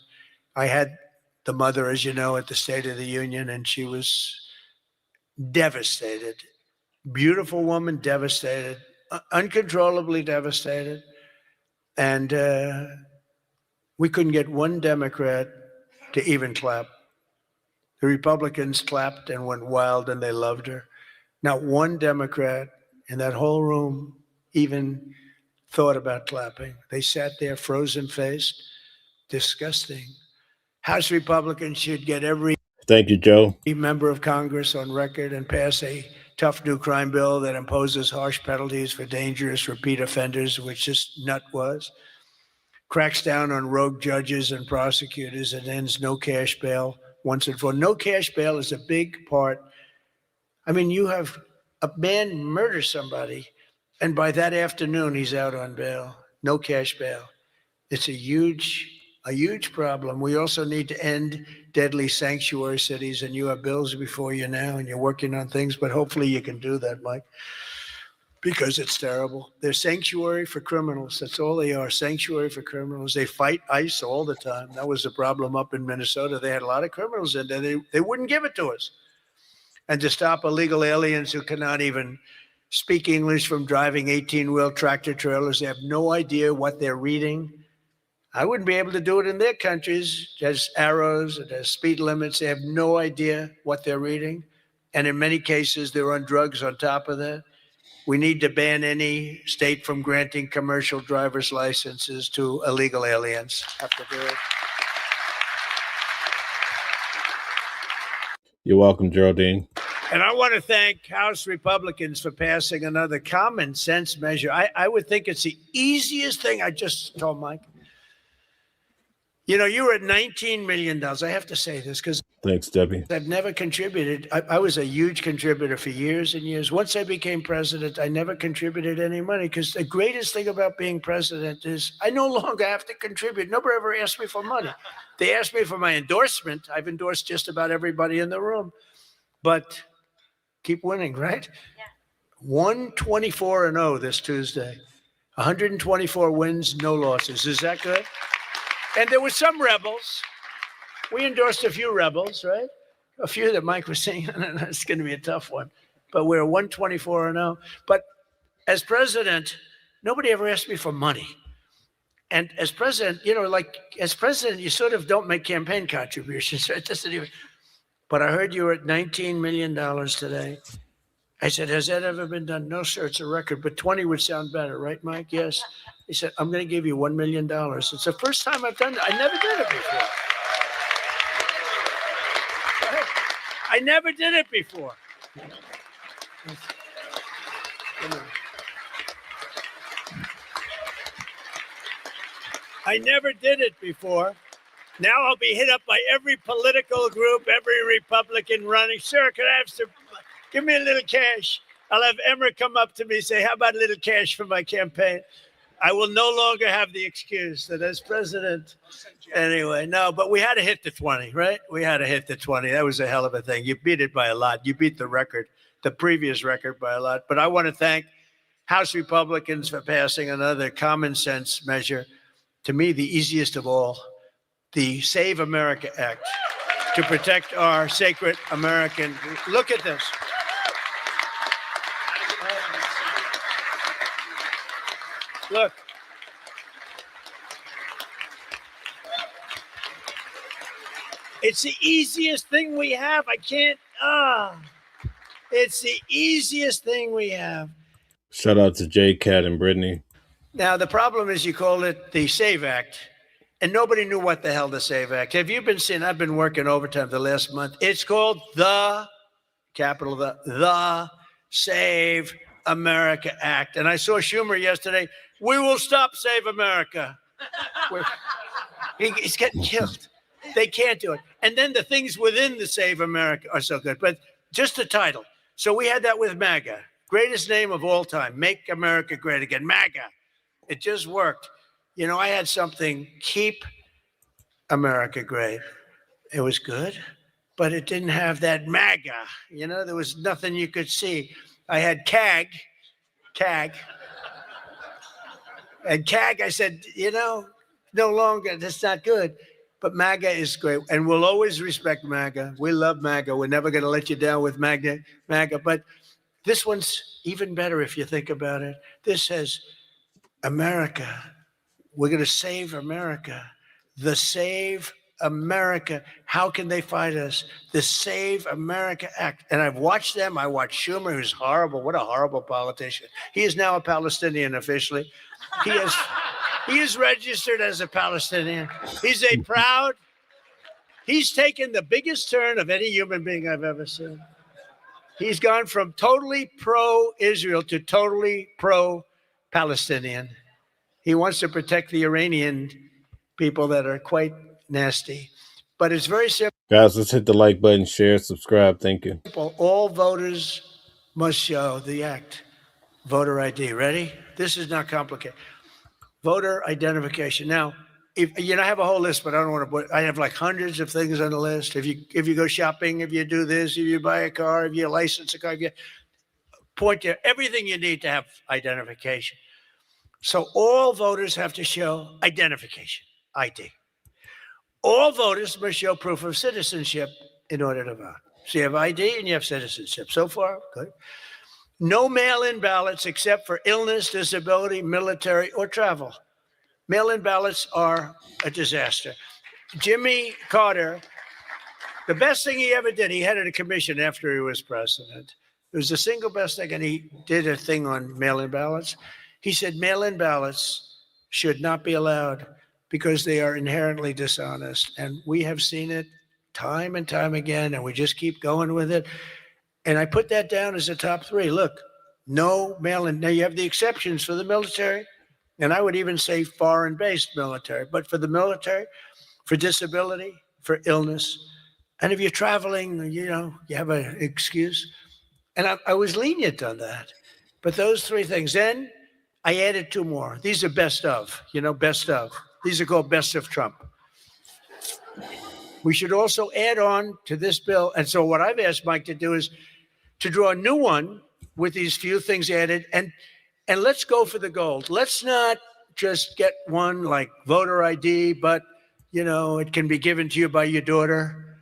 I had the mother, as you know, at the State of the Union, and she was devastated. Beautiful woman, devastated, uncontrollably devastated. And we couldn't get one Democrat to even clap. The Republicans clapped and went wild, and they loved her. Not one Democrat in that whole room even thought about clapping. They sat there frozen-faced. Disgusting. House Republicans should get every Thank you, Joe. member of Congress on record and pass a tough new crime bill that imposes harsh penalties for dangerous repeat offenders, which this nut was, cracks down on rogue judges and prosecutors, and ends no cash bail once and for all. No cash bail is a big part. I mean, you have a man murder somebody, and by that afternoon, he's out on bail. No cash bail. It's a huge problem. We also need to end deadly sanctuary cities, and you have bills before you now, and you're working on things, but hopefully you can do that, Mike, because it's terrible. They're sanctuary for criminals. That's all they are, sanctuary for criminals. They fight ICE all the time. That was the problem up in Minnesota. They had a lot of criminals in there. They wouldn't give it to us. And to stop illegal aliens who cannot even speak English from driving 18-wheel tractor trailers. They have no idea what they're reading. I wouldn't be able to do it in their countries. There's arrows, there's speed limits. They have no idea what they're reading. And in many cases, they're on drugs on top of that. We need to ban any state from granting commercial driver's licenses to illegal aliens. Have to do it. You're welcome, Geraldine. And I want to thank House Republicans for passing another common sense measure. I would think it's the easiest thing. I just told Mike. You know, you were at $19 million. I have to say this because Thanks, Debbie. I've never contributed. I was a huge contributor for years and years. Once I became president, I never contributed any money because the greatest thing about being president is I no longer have to contribute. Nobody ever asked me for money. They asked me for my endorsement. I've endorsed just about everybody in the room. But keep winning, right? Yeah. 124-0 this Tuesday. 124 wins, no losses. Is that good? And there were some rebels. We endorsed a few rebels, right? A few that Mike was saying, it's going to be a tough one. But we're 124-0. But as president, nobody ever asked me for money. And as president, as president, you sort of don't make campaign contributions. Right? But I heard you were at $19 million today. I said, has that ever been done? No, sir, it's a record, but 20 would sound better, right, Mike? Yes. He said, I'm going to give you $1 million. It's the first time I've done that. I never did it before. I never did it before. I never did it before. Now I'll be hit up by every political group, every Republican running. Sir, could I have some? Give me a little cash. I'll have Emmer come up to me and say, how about a little cash for my campaign? I will no longer have the excuse that as president. Anyway, no, but we had to hit the 20, right? We had to hit the 20. That was a hell of a thing. You beat it by a lot. You beat the record, the previous record by a lot. But I want to thank House Republicans for passing another common sense measure. to me, the easiest of all, the Save America Act to protect our sacred American. Look at this. Look. It's the easiest thing we have. It's the easiest thing we have. Shout out to J Cat and Brittany. Now, the problem is you call it the SAVE Act, and nobody knew what the hell the SAVE Act. Have you been seeing? I've been working overtime the last month. It's called the Save America Act. And I saw Schumer yesterday. We will stop Save America. He's getting killed. They can't do it. And then the things within the Save America are so good. But just the title. So we had that with MAGA. Greatest name of all time. Make America Great Again. MAGA. It just worked. You know, I had something, Keep America Great. It was good, but it didn't have that MAGA. You know, there was nothing you could see. I had CAG. And CAG, I said, you know, no longer, that's not good. But MAGA is great, and we'll always respect MAGA. We love MAGA. We're never going to let you down with MAGA. But this one's even better if you think about it. This says, America, we're going to save America. The Save America. How can they fight us? The Save America Act. And I've watched them. I watched Schumer, who's horrible. What a horrible politician. He is now a Palestinian officially. He is registered as a Palestinian. He's taken the biggest turn of any human being I've ever seen. He's gone from totally pro-Israel to totally pro-Palestinian. He wants to protect the Iranian people that are quite nasty. But it's very simple. Guys, let's hit the like button, share, subscribe. Thank you. All voters must show the act. Voter ID. Ready? This is not complicated. Voter identification. Now, if you know, I have a whole list, but I don't want to put. I have like hundreds of things on the list. If you go shopping, if you do this, if you buy a car, if you license a car, if you point to everything you need to have identification. So all voters have to show identification, ID. All voters must show proof of citizenship in order to vote. So you have ID and you have citizenship. So far, good. No mail-in ballots except for illness, disability, military, or travel. Mail-in ballots are a disaster. Jimmy Carter, the best thing he ever did, he headed a commission after he was president. It was the single best thing, and he did a thing on mail-in ballots. He said mail-in ballots should not be allowed because they are inherently dishonest. And we have seen it time and time again, and we just keep going with it. And I put that down as a top three. Look, no mail-in. Now, you have the exceptions for the military, and I would even say foreign-based military. But for the military, for disability, for illness, and if you're traveling, you know, you have an excuse. And I was lenient on that. But those three things. Then I added two more. These are best of, best of. These are called best of Trump. We should also add on to this bill. And so what I've asked Mike to do is to draw a new one with these few things added. And let's go for the gold. Let's not just get one like voter ID, but, it can be given to you by your daughter.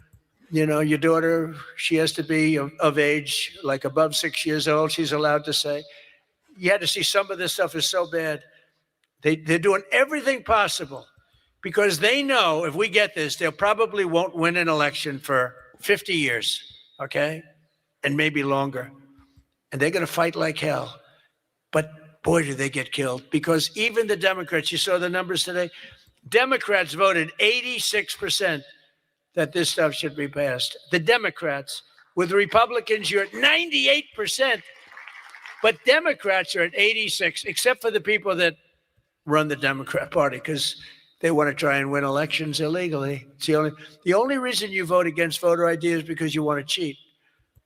Your daughter, she has to be of age, like above 6 years old, she's allowed to say. You had to see some of this stuff is so bad. They're doing everything possible because they know if we get this, they probably won't win an election for 50 years, okay? And maybe longer. And they're going to fight like hell. But boy, do they get killed. Because even the Democrats, you saw the numbers today, Democrats voted 86% that this stuff should be passed. The Democrats. With Republicans, you're at 98%. But Democrats are at 86, except for the people that run the Democrat Party, because they want to try and win elections illegally. It's the only reason you vote against voter ID is because you want to cheat.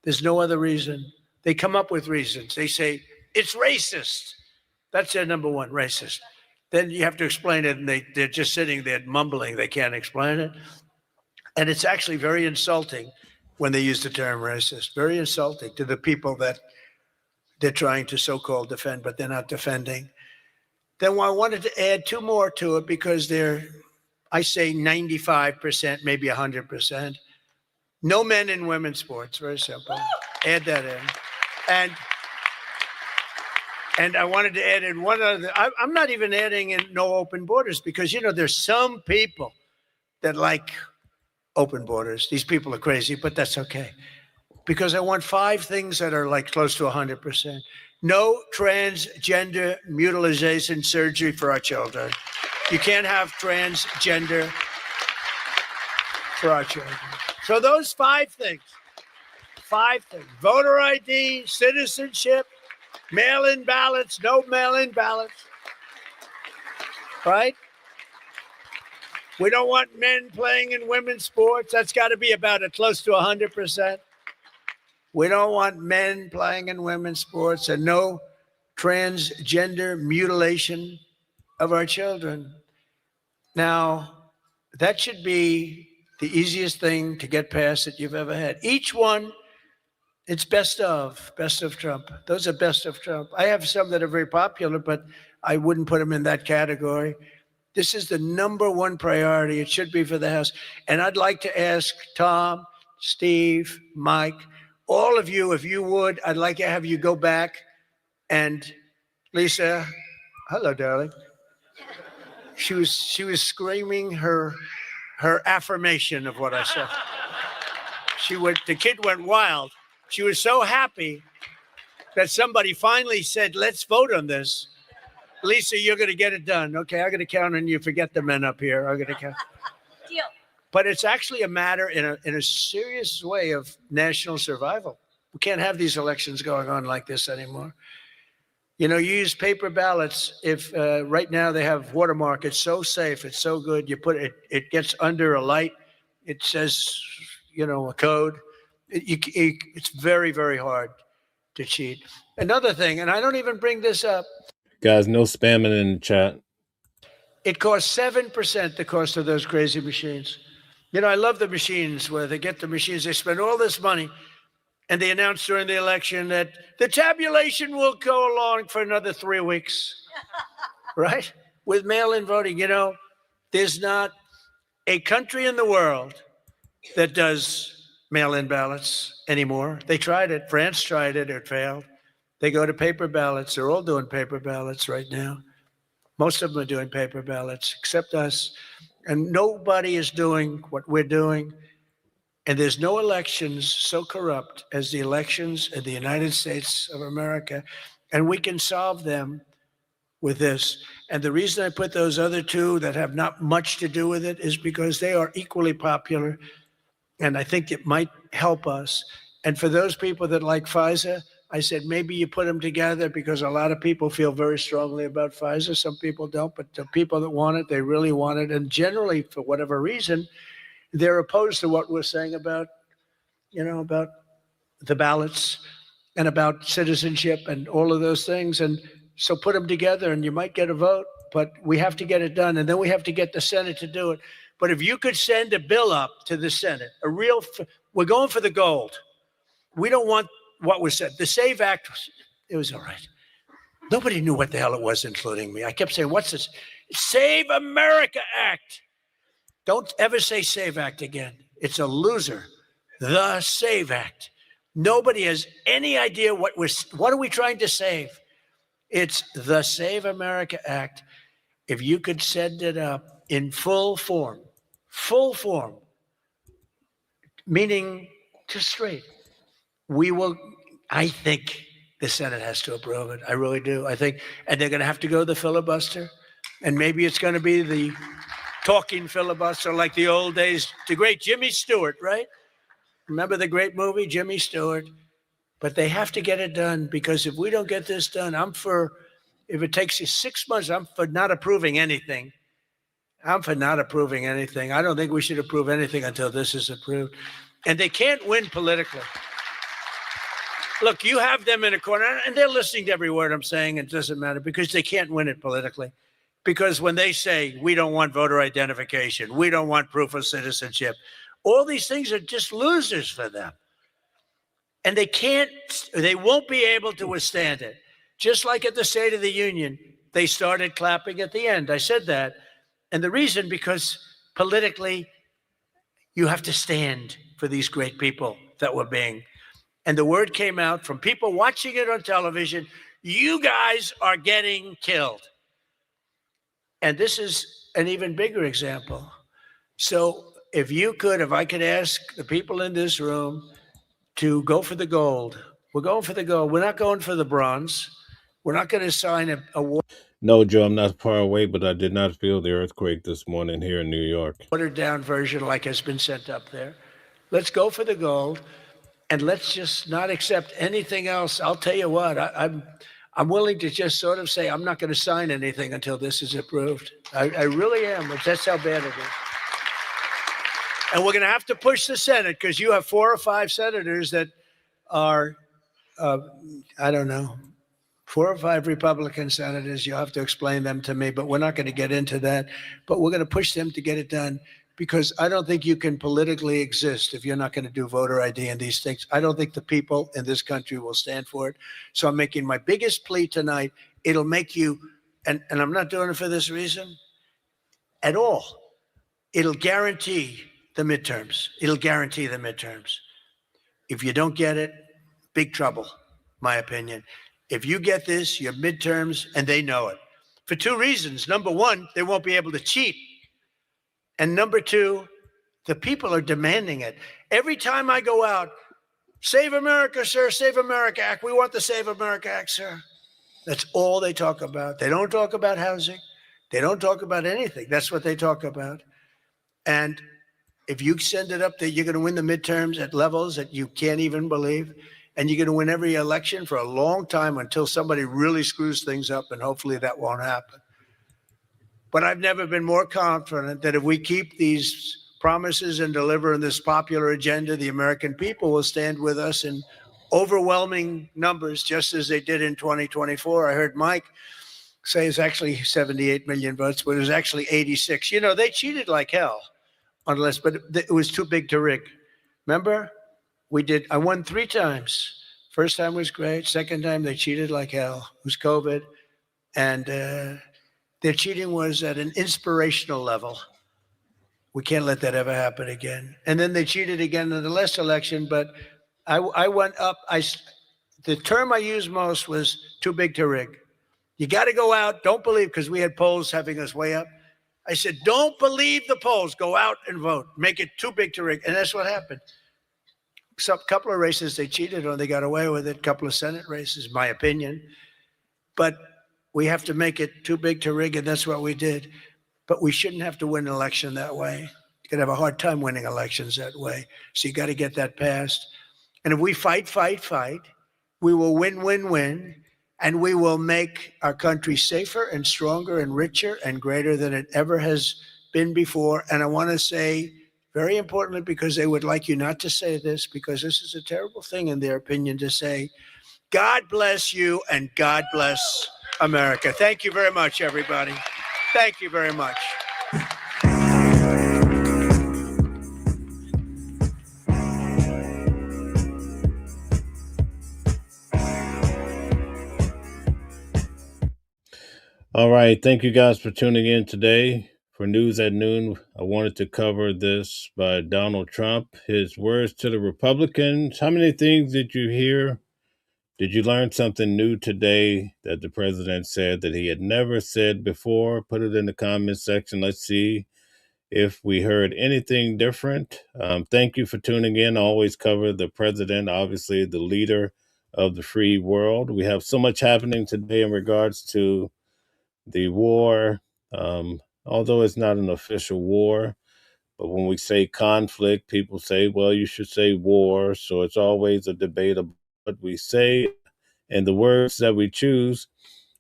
There's no other reason. They come up with reasons. They say, it's racist. That's their number one, racist. Then you have to explain it, and they're just sitting there mumbling. They can't explain it. And it's actually very insulting when they use the term racist. Very insulting to the people that they're trying to so-called defend, but they're not defending. Then I wanted to add 2 more to it because they're, I say 95%, maybe 100%. No men in women's sports, very simple. Add that in. And I wanted to add in one other, I'm not even adding in no open borders because, you know, there's some people that like open borders. These people are crazy, but that's okay. Because I want 5 things that are like close to 100%. No transgender mutilation surgery for our children. You can't have transgender for our children. So those 5 things, 5 things: voter ID, citizenship, mail-in ballots, no mail-in ballots, right? We don't want men playing in women's sports. That's got to be about close to 100%. We don't want men playing in women's sports, and no transgender mutilation of our children. Now, that should be the easiest thing to get past that you've ever had. Each one, it's best of Trump. Those are best of Trump. I have some that are very popular, but I wouldn't put them in that category. This is the #1 priority. It should be for the House. And I'd like to ask Tom, Steve, Mike, all of you, if you would, I'd like to have you go back and Lisa, hello, darling. She was screaming her affirmation of what I said. The kid went wild. She was so happy that somebody finally said, let's vote on this. Lisa, you're going to get it done. Okay, I'm going to count on you. Forget the men up here. I'm going to count. Deal. But it's actually a matter in a serious way of national survival. We can't have these elections going on like this anymore. You know, you use paper ballots. If right now they have watermark, it's so safe, it's so good. You put it, it gets under a light. It says, you know, a code. It's very, very hard to cheat. Another thing, and I don't even bring this up. Guys, no spamming in the chat. It costs 7% the cost of those crazy machines. You know, I love the machines where they get the machines. They spend all this money, and they announce during the election that the tabulation will go along for another 3 weeks, right? With mail-in voting, you know, there's not a country in the world that does mail-in ballots anymore. They tried it. France tried it. It failed. They go to paper ballots. They're all doing paper ballots right now. Most of them are doing paper ballots, except us. And nobody is doing what we're doing. And there's no elections so corrupt as the elections in the United States of America. And we can solve them with this. And the reason I put those other 2 that have not much to do with it is because they are equally popular. And I think it might help us. And for those people that like Pfizer, I said, maybe you put them together because a lot of people feel very strongly about Pfizer. Some people don't, but the people that want it, they really want it. And generally, for whatever reason, they're opposed to what we're saying about, you know, about the ballots and about citizenship and all of those things. And so put them together and you might get a vote, but we have to get it done. And then we have to get the Senate to do it. But if you could send a bill up to the Senate, we're going for the gold. We don't want what was said. The SAVE Act, it was all right. Nobody knew what the hell it was, including me. I kept saying, what's this? Save America Act. Don't ever say SAVE Act again. It's a loser. The SAVE Act. Nobody has any idea what are we trying to save? It's the Save America Act. If you could send it up in full form, meaning just straight, we will, I think the Senate has to approve it. I really do. I think, and they're going to have to go the filibuster. And maybe it's going to be the talking filibuster like the old days, the great Jimmy Stewart, right? Remember the great movie, Jimmy Stewart? But they have to get it done because if we don't get this done, if it takes you 6 months, I'm for not approving anything. I don't think we should approve anything until this is approved. And they can't win politically. Look, you have them in a corner, and they're listening to every word I'm saying. It doesn't matter because they can't win it politically. Because when they say, we don't want voter identification, we don't want proof of citizenship, all these things are just losers for them. And they won't be able to withstand it. Just like at the State of the Union, They started clapping at the end. I said that. And the reason, because politically, you have to stand for these great people that were being. And the word came out from people watching it on television, you guys are getting killed. And this is an even bigger example. So if I could ask the people in this room to go for the gold. We're going for the gold. We're not going for the bronze. We're not going to sign a No, Joe, I'm not far away, but I did not feel the earthquake this morning here in New York. watered down version like has been sent up there. Let's go for the gold, and let's just not accept anything else. I'll tell you what, I'm willing to just sort of say I'm not going to sign anything until this is approved. I really am. That's how bad it is. And we're going to have to push the Senate, because you have 4 or 5 senators that are, I don't know, 4 or 5 Republican senators. You'll have to explain them to me, but we're not going to get into that. But we're going to push them to get it done, because I don't think you can politically exist if you're not going to do voter ID and these things. I don't think the people in this country will stand for it. So I'm making my biggest plea tonight. It'll make you, and I'm not doing it for this reason at all. It'll guarantee the midterms. It'll guarantee the midterms. If you don't get it, big trouble, my opinion. If you get this, your midterms, and they know it, for 2 reasons. Number one, they won't be able to cheat. And number 2, the people are demanding it. Every time I go out, Save America, sir, Save America Act. We want the Save America Act, sir. That's all they talk about. They don't talk about housing. They don't talk about anything. That's what they talk about. And if you send it up there, you're going to win the midterms at levels that you can't even believe. And you're going to win every election for a long time until somebody really screws things up, and hopefully that won't happen. But I've never been more confident that if we keep these promises and deliver in this popular agenda, the American people will stand with us in overwhelming numbers, just as they did in 2024. I heard Mike say it's actually 78 million votes, but it was actually 86. You know, they cheated like hell. But it was too big to rig. Remember? I won 3 times. First time was great. Second time, they cheated like hell. It was COVID. And their cheating was at an inspirational level. We can't let that ever happen again. And then they cheated again in the last election, but I went up. The term I used most was too big to rig. You got to go out. Don't believe, because we had polls having us way up. I said, don't believe the polls. Go out and vote. Make it too big to rig. And that's what happened. A couple of races they cheated on. They got away with it. A couple of Senate races, my opinion. But we have to make it too big to rig, and that's what we did. But we shouldn't have to win an election that way. You're going to have a hard time winning elections that way. So you got to get that passed. And if we fight, we will win. And we will make our country safer and stronger and richer and greater than it ever has been before. And I want to say, very importantly, because they would like you not to say this, because this is a terrible thing in their opinion to say, God bless you and God bless America. Thank you very much, everybody. Thank you very much. All right. Thank you guys for tuning in today. For News at Noon, I wanted to cover this by Donald Trump, his words to the Republicans. How many things did you hear? Did you learn something new today that the president said that he had never said before? Put it in the comment section. Let's see if we heard anything different. Thank you for tuning in. I always cover the president, obviously the leader of the free world. We have so much happening today in regards to the war, although it's not an official war. But when we say conflict, people say, well, you should say war. So it's always a debate of what we say and the words that we choose.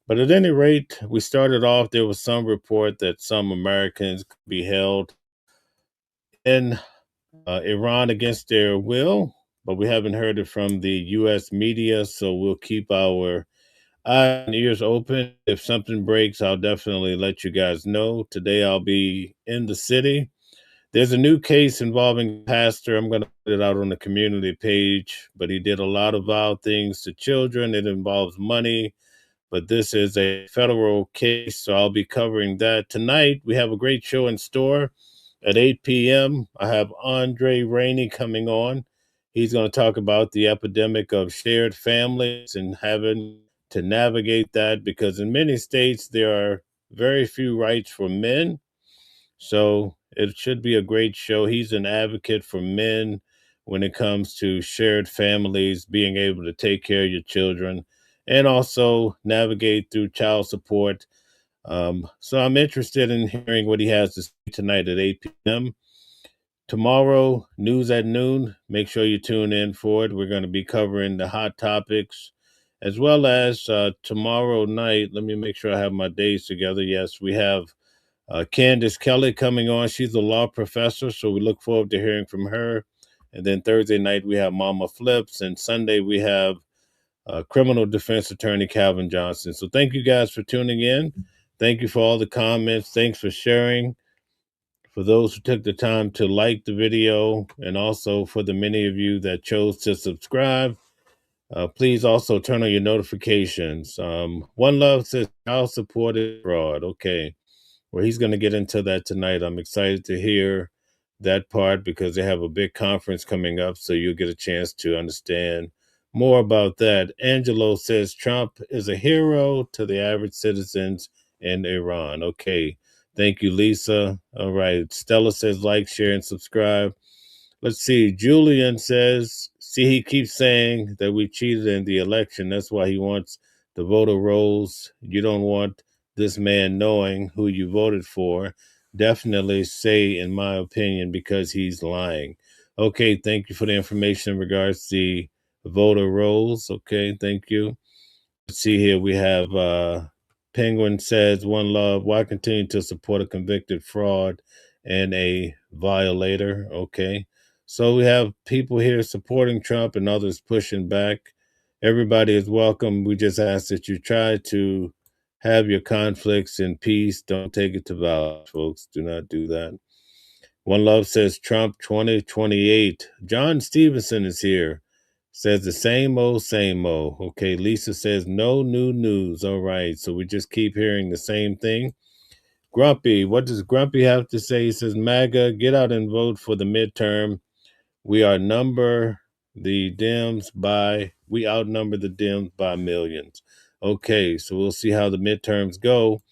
But at any rate, we started off, there was some report that some Americans could be held in Iran against their will, but we haven't heard it from the U.S. media. So we'll keep our eyes and ears open. If something breaks, I'll definitely let you guys know. Today, I'll be in the city. There's a new case involving a pastor. I'm going to put it out on the community page, but he did a lot of vile things to children. It involves money. but this is a federal case, so I'll be covering that. Tonight, we have a great show in store at 8 p.m. I have Andre Rainey coming on. He's going to talk about the epidemic of shared families and having to navigate that, because in many states, there are very few rights for men. So it should be a great show. He's an advocate for men when it comes to shared families, being able to take care of your children, and also navigate through child support. So I'm interested in hearing what he has to say tonight at 8 p.m. Tomorrow, news at noon. Make sure you tune in for it. We're going to be covering the hot topics, as well as tomorrow night. Let me make sure I have my days together. Yes, we have Candace Kelly coming on. She's a law professor, so we look forward to hearing from her. And then Thursday night, we have Mama Flips. And Sunday, we have criminal defense attorney Calvin Johnson. So thank you guys for tuning in. Thank you for all the comments. Thanks for sharing. For those who took the time to like the video, and also for the many of you that chose to subscribe, please also turn on your notifications. One Love says child support is fraud. Okay. Well, he's going to get into that tonight. I'm excited to hear that part because they have a big conference coming up, so you'll get a chance to understand more about that. Angelo says Trump is a hero to the average citizens in Iran. Okay. Thank you, Lisa. All right. Stella says like, share, and subscribe. Let's see. Julian says, see, he keeps saying that we cheated in the election. That's why he wants the voter rolls. You don't want this man knowing who you voted for. Definitely say, in my opinion, because he's lying. Okay, thank you for the information in regards to the voter rolls. Okay, thank you. Let's see here. We have Penguin says, One Love, why continue to support a convicted fraud and a violator? Okay. So we have people here supporting Trump and others pushing back. Everybody is welcome. We just ask that you try to have your conflicts in peace. Don't take it to violence, folks. Do not do that. One Love says Trump 2028. John Stevenson is here. Says the same old, same old. Okay, Lisa says no new news. All right, so we just keep hearing the same thing. Grumpy, what does Grumpy have to say? He says, MAGA, get out and vote for the midterm. We outnumber the Dems by millions. Okay, so we'll see how the midterms go.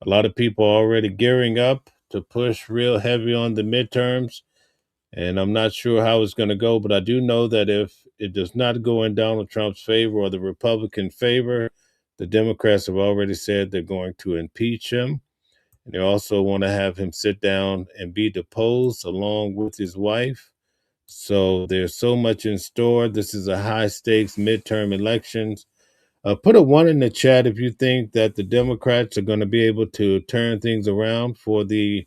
A lot of people are already gearing up to push real heavy on the midterms. And I'm not sure how it's going to go, but I do know that if it does not go in Donald Trump's favor or the Republican favor, the Democrats have already said they're going to impeach him. And they also want to have him sit down and be deposed along with his wife. So there's so much in store. This is a high stakes midterm elections. Put a 1 in the chat if you think that the Democrats are going to be able to turn things around for the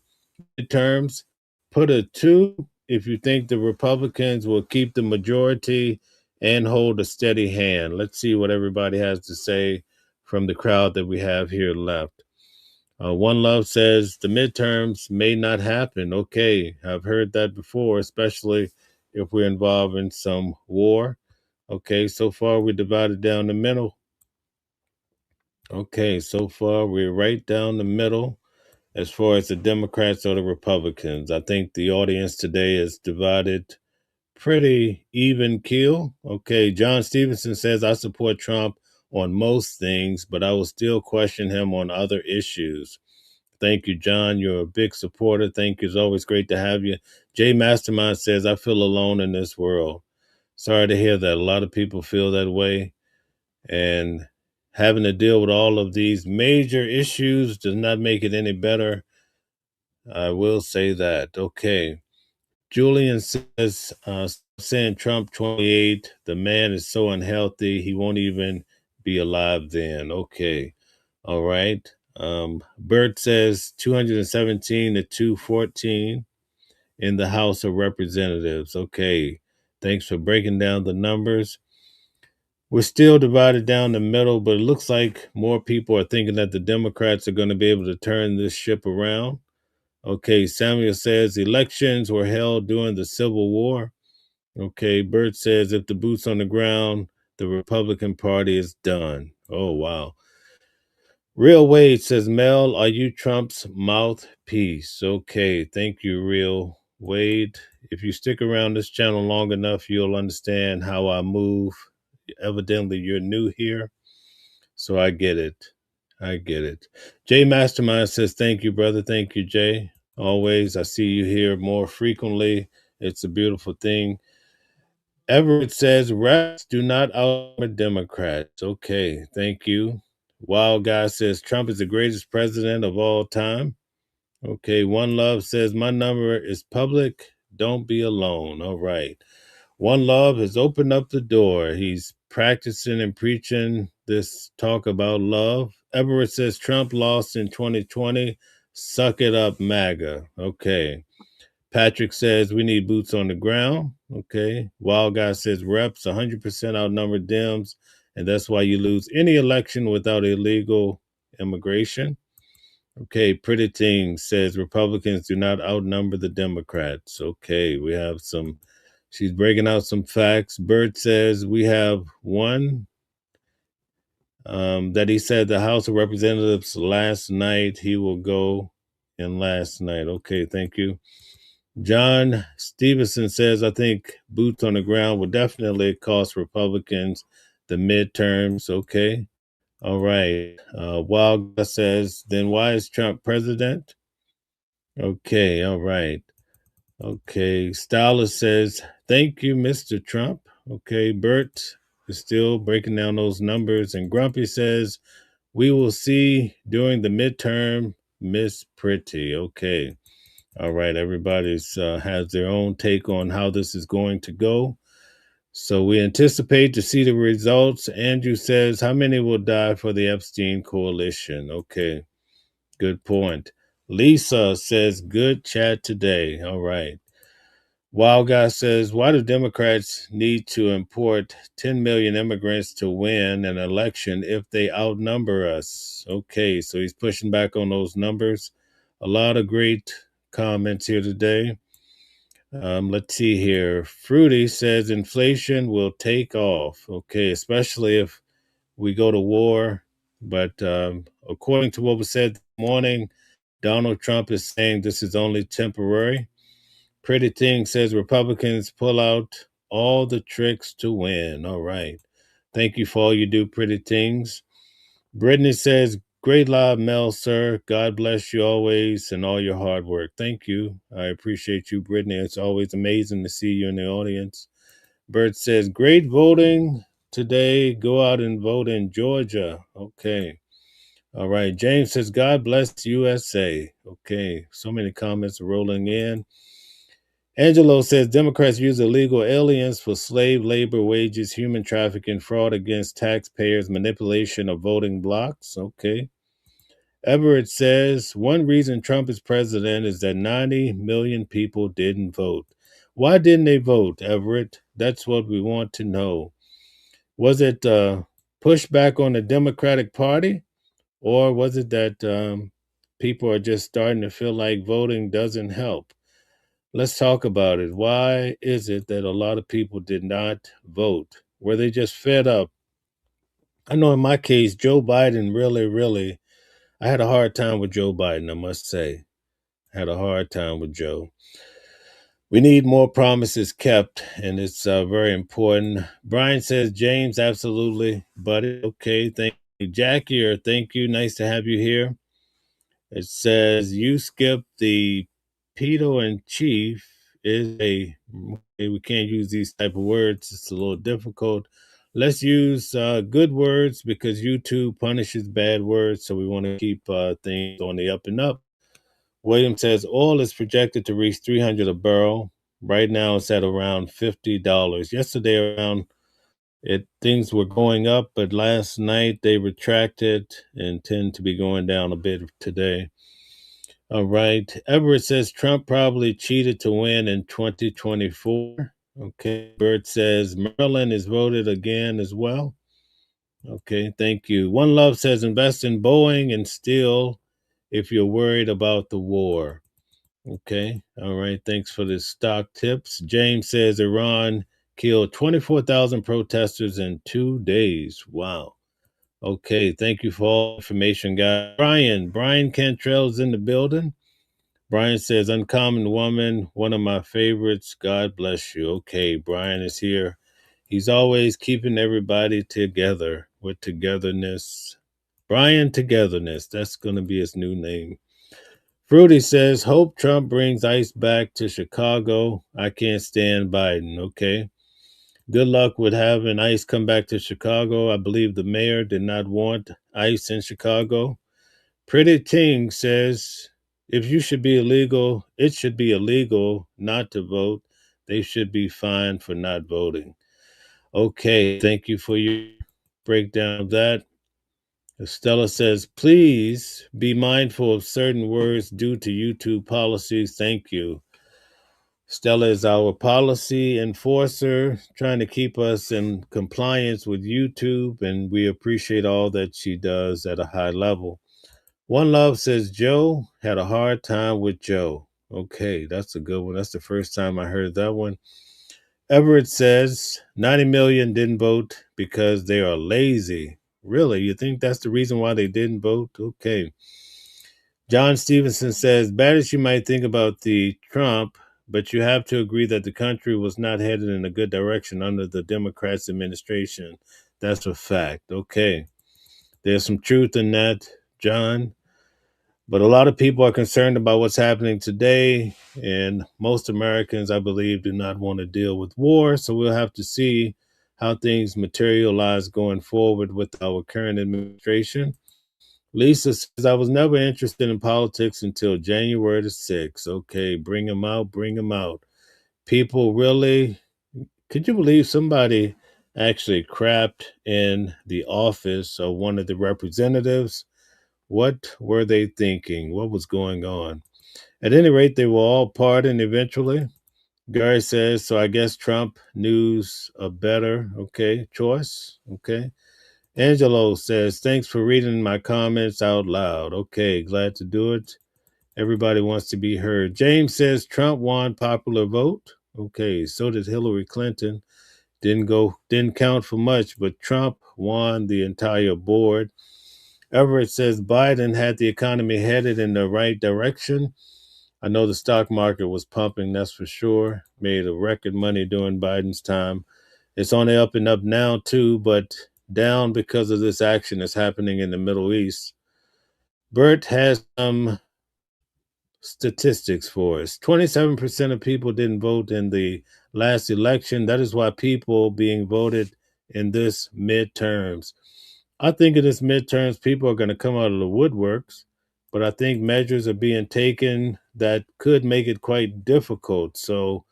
midterms. Put a 2 if you think the Republicans will keep the majority and hold a steady hand. Let's see what everybody has to say from the crowd that we have here left. One Love says the midterms may not happen. Okay, I've heard that before, especially if we're involved in some war. Okay, so far we're divided down the middle. Okay, so far we're right down the middle as far as the Democrats or the Republicans. I think the audience today is divided pretty even keel. Okay, John Stevenson says, I support Trump on most things, but I will still question him on other issues. Thank you, John. You're a big supporter. Thank you. It's always great to have you. Jay Mastermind says, I feel alone in this world. Sorry to hear that. A lot of people feel that way. And having to deal with all of these major issues does not make it any better. I will say that. Okay. Julian says, saying Trump 28, the man is so unhealthy, he won't even be alive then. Okay. All right. Bert says 217 to 214 in the House of Representatives. Okay. Thanks for breaking down the numbers. We're still divided down the middle, but it looks like more people are thinking that the Democrats are going to be able to turn this ship around. Okay, Samuel says elections were held during the Civil War. Okay, Bert says if the boots on the ground, the Republican Party is done. Oh, wow. Real Wade says, Mel, are you Trump's mouthpiece? Okay, thank you, Real Wade. If you stick around this channel long enough, you'll understand how I move. Evidently, you're new here, so I get it. I get it. Jay Mastermind says, thank you, brother. Thank you, Jay. Always, I see you here more frequently. It's a beautiful thing. Everett says, reps do not outnumber Democrats. Okay, thank you. Wild Guy says, Trump is the greatest president of all time. Okay, One Love says, my number is public. Don't be alone. All right. One Love has opened up the door. He's practicing and preaching this talk about love. Everett says, Trump lost in 2020. Suck it up, MAGA. Okay. Patrick says we need boots on the ground. Okay. Wild Guy says reps 100% outnumber Dems, and that's why you lose any election without illegal immigration. Okay. Pretty Thing says Republicans do not outnumber the Democrats. Okay. We have some, she's breaking out some facts. Bert says we have one that he said the House of Representatives last night. He will go in last night. Okay. Thank you. John Stevenson says, I think boots on the ground will definitely cost Republicans the midterms. Okay. All right. Wild Guy says, then why is Trump president? Okay. All right. Okay. Stylist says, thank you, Mr. Trump. Okay. Bert is still breaking down those numbers. And Grumpy says, we will see during the midterm, Miss Pretty. Okay. All right, everybody's has their own take on how this is going to go. So we anticipate to see the results. Andrew says, how many will die for the Epstein coalition? Okay, good point. Lisa says, good chat today. All right. Wild Guy says, why do Democrats need to import 10 million immigrants to win an election if they outnumber us? Okay, so he's pushing back on those numbers. A lot of great comments here today. Let's see here. Fruity says inflation will take off. Okay, especially if we go to war. But according to what was said this morning, Donald Trump is saying this is only temporary. Pretty Thing says Republicans pull out all the tricks to win. All right. Thank you for all you do, Pretty Things. Brittany says, great live, Mel, sir. God bless you always and all your hard work. Thank you. I appreciate you, Brittany. It's always amazing to see you in the audience. Bert says, great voting today. Go out and vote in Georgia. Okay. All right. James says, God bless USA. Okay. So many comments are rolling in. Angelo says Democrats use illegal aliens for slave labor, wages, human trafficking, fraud against taxpayers, manipulation of voting blocks. Okay. Everett says one reason Trump is president is that 90 million people didn't vote. Why didn't they vote, Everett? That's what we want to know. Was it pushback on the Democratic Party, or was it that people are just starting to feel like voting doesn't help? Let's talk about it. Why is it that a lot of people did not vote? Were they just fed up? I know in my case, Joe Biden really, I had a hard time with Joe Biden, I must say. I had a hard time with Joe. We need more promises kept, and it's very important. Brian says, James, absolutely, buddy. Okay, thank you. Jackie, thank you. Nice to have you here. It says, you skipped the pedo in chief is we can't use these type of words. It's a little difficult. Let's use good words because YouTube punishes bad words. So we want to keep things on the up and up. William says oil is projected to reach $300 a barrel. Right now it's at around $50. Yesterday things were going up, but last night they retracted and tend to be going down a bit today. All right. Everett says Trump probably cheated to win in 2024. Okay. Bert says Maryland is voted again as well. Okay. Thank you. One Love says invest in Boeing and steel if you're worried about the war. Okay. All right. Thanks for the stock tips. James says Iran killed 24,000 protesters in 2 days. Wow. Okay, thank you for all the information, guys. Brian Cantrell's in the building. Brian says, Uncommon Woman, one of my favorites. God bless you. Okay, Brian is here. He's always keeping everybody together with togetherness. Brian Togetherness. That's going to be his new name. Fruity says, Hope Trump brings ICE back to Chicago. I can't stand Biden. Okay. Good luck with having ICE come back to Chicago. I believe the mayor did not want ICE in Chicago. Pretty Ting says, if you should be illegal, it should be illegal not to vote. They should be fined for not voting. Okay, thank you for your breakdown of that. Stella says, please be mindful of certain words due to YouTube policies. Thank you. Stella is our policy enforcer, trying to keep us in compliance with YouTube, and we appreciate all that she does at a high level. One Love says, Joe had a hard time with Joe. Okay, that's a good one. That's the first time I heard that one. Everett says 90 million didn't vote because they are lazy. Really? You think that's the reason why they didn't vote? Okay. John Stevenson says, bad as you might think about the Trump, but you have to agree that the country was not headed in a good direction under the Democrats administration. That's a fact. Okay. There's some truth in that, John. But a lot of people are concerned about what's happening today, and most Americans, I believe, do not want to deal with war. So we'll have to see how things materialize going forward with our current administration. Lisa says, I was never interested in politics until January the 6th. Okay, bring them out, bring them out. People really, could you believe somebody actually crapped in the office of one of the representatives? What were they thinking? What was going on? At any rate, they were all pardoned eventually. Gary says, so I guess Trump news a better, choice. Okay. Angelo says, thanks for reading my comments out loud. Okay, glad to do it. Everybody wants to be heard. James says Trump won popular vote. Okay, so did Hillary Clinton. Didn't count for much, but Trump won the entire board. Everett says Biden had the economy headed in the right direction. I know the stock market was pumping, that's for sure. Made a record money during Biden's time. It's on the up and up now, too, but down because of this action that's happening in the Middle East. Bert has some statistics for us. 27% of people didn't vote in the last election. That is why people being voted in this midterms. I think in this midterms, people are going to come out of the woodworks, but I think measures are being taken that could make it quite difficult. So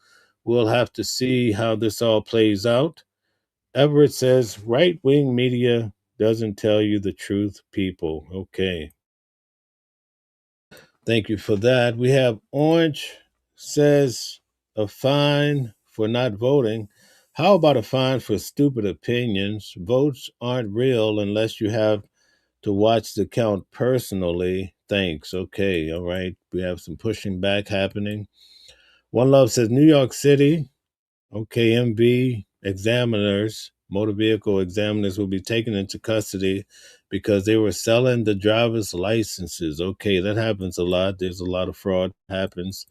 we'll have to see how this all plays out. Everett says right-wing media doesn't tell you the truth, people. Okay. Thank you for that. We have Orange says a fine for not voting. How about a fine for stupid opinions? Votes aren't real unless you have to watch the count personally. Thanks. Okay. All right. We have some pushing back happening. One Love says New York City. Okay. MV examiners, motor vehicle examiners, will be taken into custody because they were selling the driver's licenses. Okay. That happens a lot. There's a lot of fraud happens.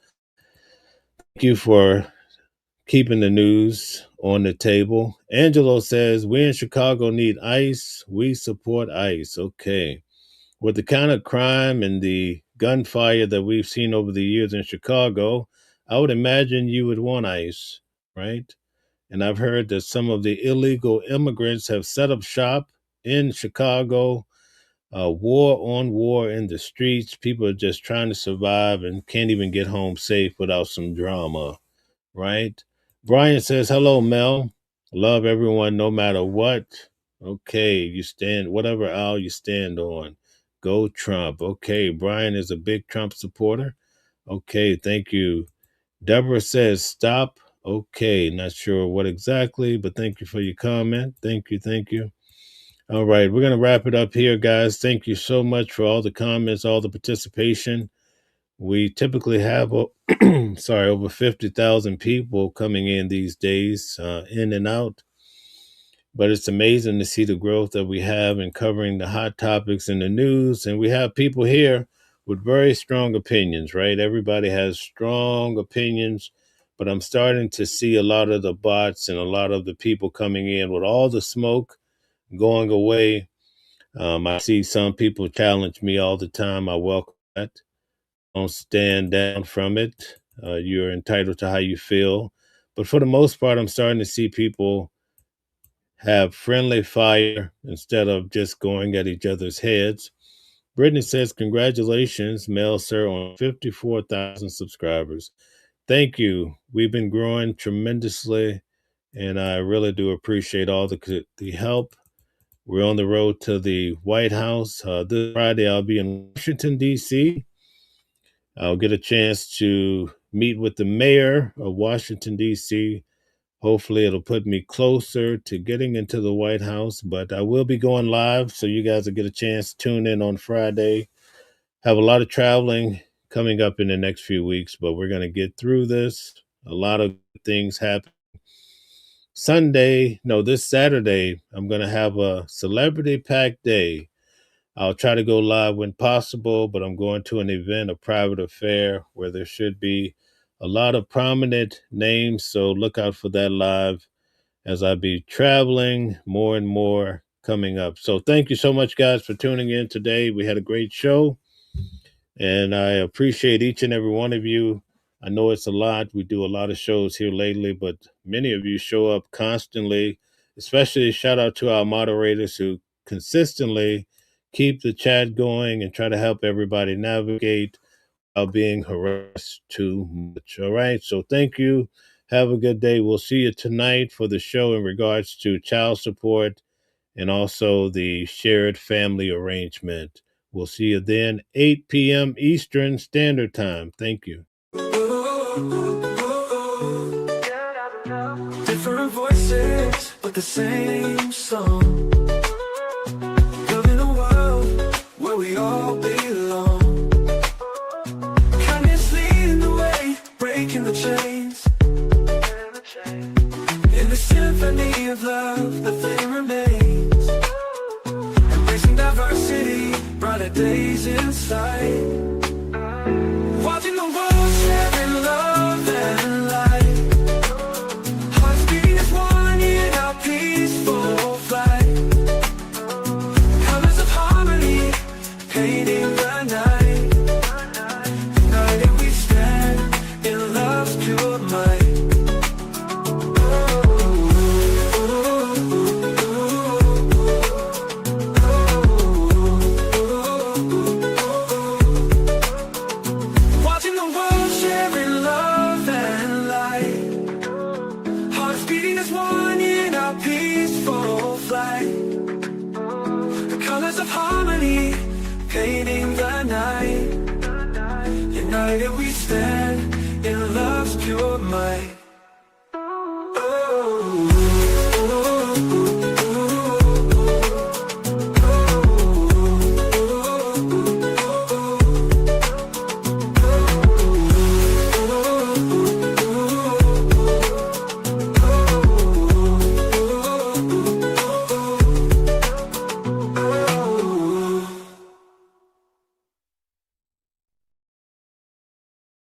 Thank you for keeping the news on the table. Angelo says, we in Chicago need ICE. We support ICE. Okay. With the kind of crime and the gunfire that we've seen over the years in Chicago, I would imagine you would want ICE, right? And I've heard that some of the illegal immigrants have set up shop in Chicago, war on war in the streets. People are just trying to survive and can't even get home safe without some drama, right? Brian says, hello, Mel. Love everyone no matter what. Okay, you stand, whatever aisle you stand on. Go Trump. Okay, Brian is a big Trump supporter. Okay, thank you. Deborah says, stop. Okay, not sure what exactly, but thank you for your comment. Thank you, thank you. All right, we're going to wrap it up here, guys. Thank you so much for all the comments, all the participation. We typically have, over 50,000 people coming in these days, in and out. but it's amazing to see the growth that we have in covering the hot topics in the news. And we have people here with very strong opinions, right? Everybody has strong opinions, but I'm starting to see a lot of the bots and a lot of the people coming in with all the smoke going away. I see some people challenge me all the time. I welcome that. Don't stand down from it. You're entitled to how you feel. But for the most part, I'm starting to see people have friendly fire instead of just going at each other's heads. Brittany says, congratulations, Mel Sir, on 54,000 subscribers. Thank you. We've been growing tremendously, and I really do appreciate all the help. We're on the road to the White House. This Friday, I'll be in Washington, D.C. I'll get a chance to meet with the mayor of Washington, D.C. Hopefully, it'll put me closer to getting into the White House, but I will be going live, so you guys will get a chance to tune in on Friday. Have a lot of traveling coming up in the next few weeks, but we're going to get through this. A lot of things happen. This Saturday, I'm going to have a celebrity packed day. I'll try to go live when possible, but I'm going to an event, a private affair, where there should be a lot of prominent names. So look out for that live as I be traveling more and more coming up. So thank you so much, guys, for tuning in today. We had a great show, and I appreciate each and every one of you. I know it's a lot. We do a lot of shows here lately, but many of you show up constantly, especially shout out to our moderators who consistently keep the chat going and try to help everybody navigate without being harassed too much. All right. So thank you. Have a good day. We'll see you tonight for the show in regards to child support and also the shared family arrangement. We'll see you then, 8 p.m. Eastern Standard Time. Thank you. Different voices, but the same song. Living a world where we all belong. Kindness leading the way, breaking the chains. In the symphony of love, the flame remains. Embracing diversity, brighter days in sight. Watching the world sharing love and light. Hearts beating as one in our peaceful flight. Colors of harmony, painting the night. United we stand in love's pure might. Watching the world sharing love and light. Hearts beating as one in our peaceful flight. The colors of harmony, painting the night. United we stand in love's pure might.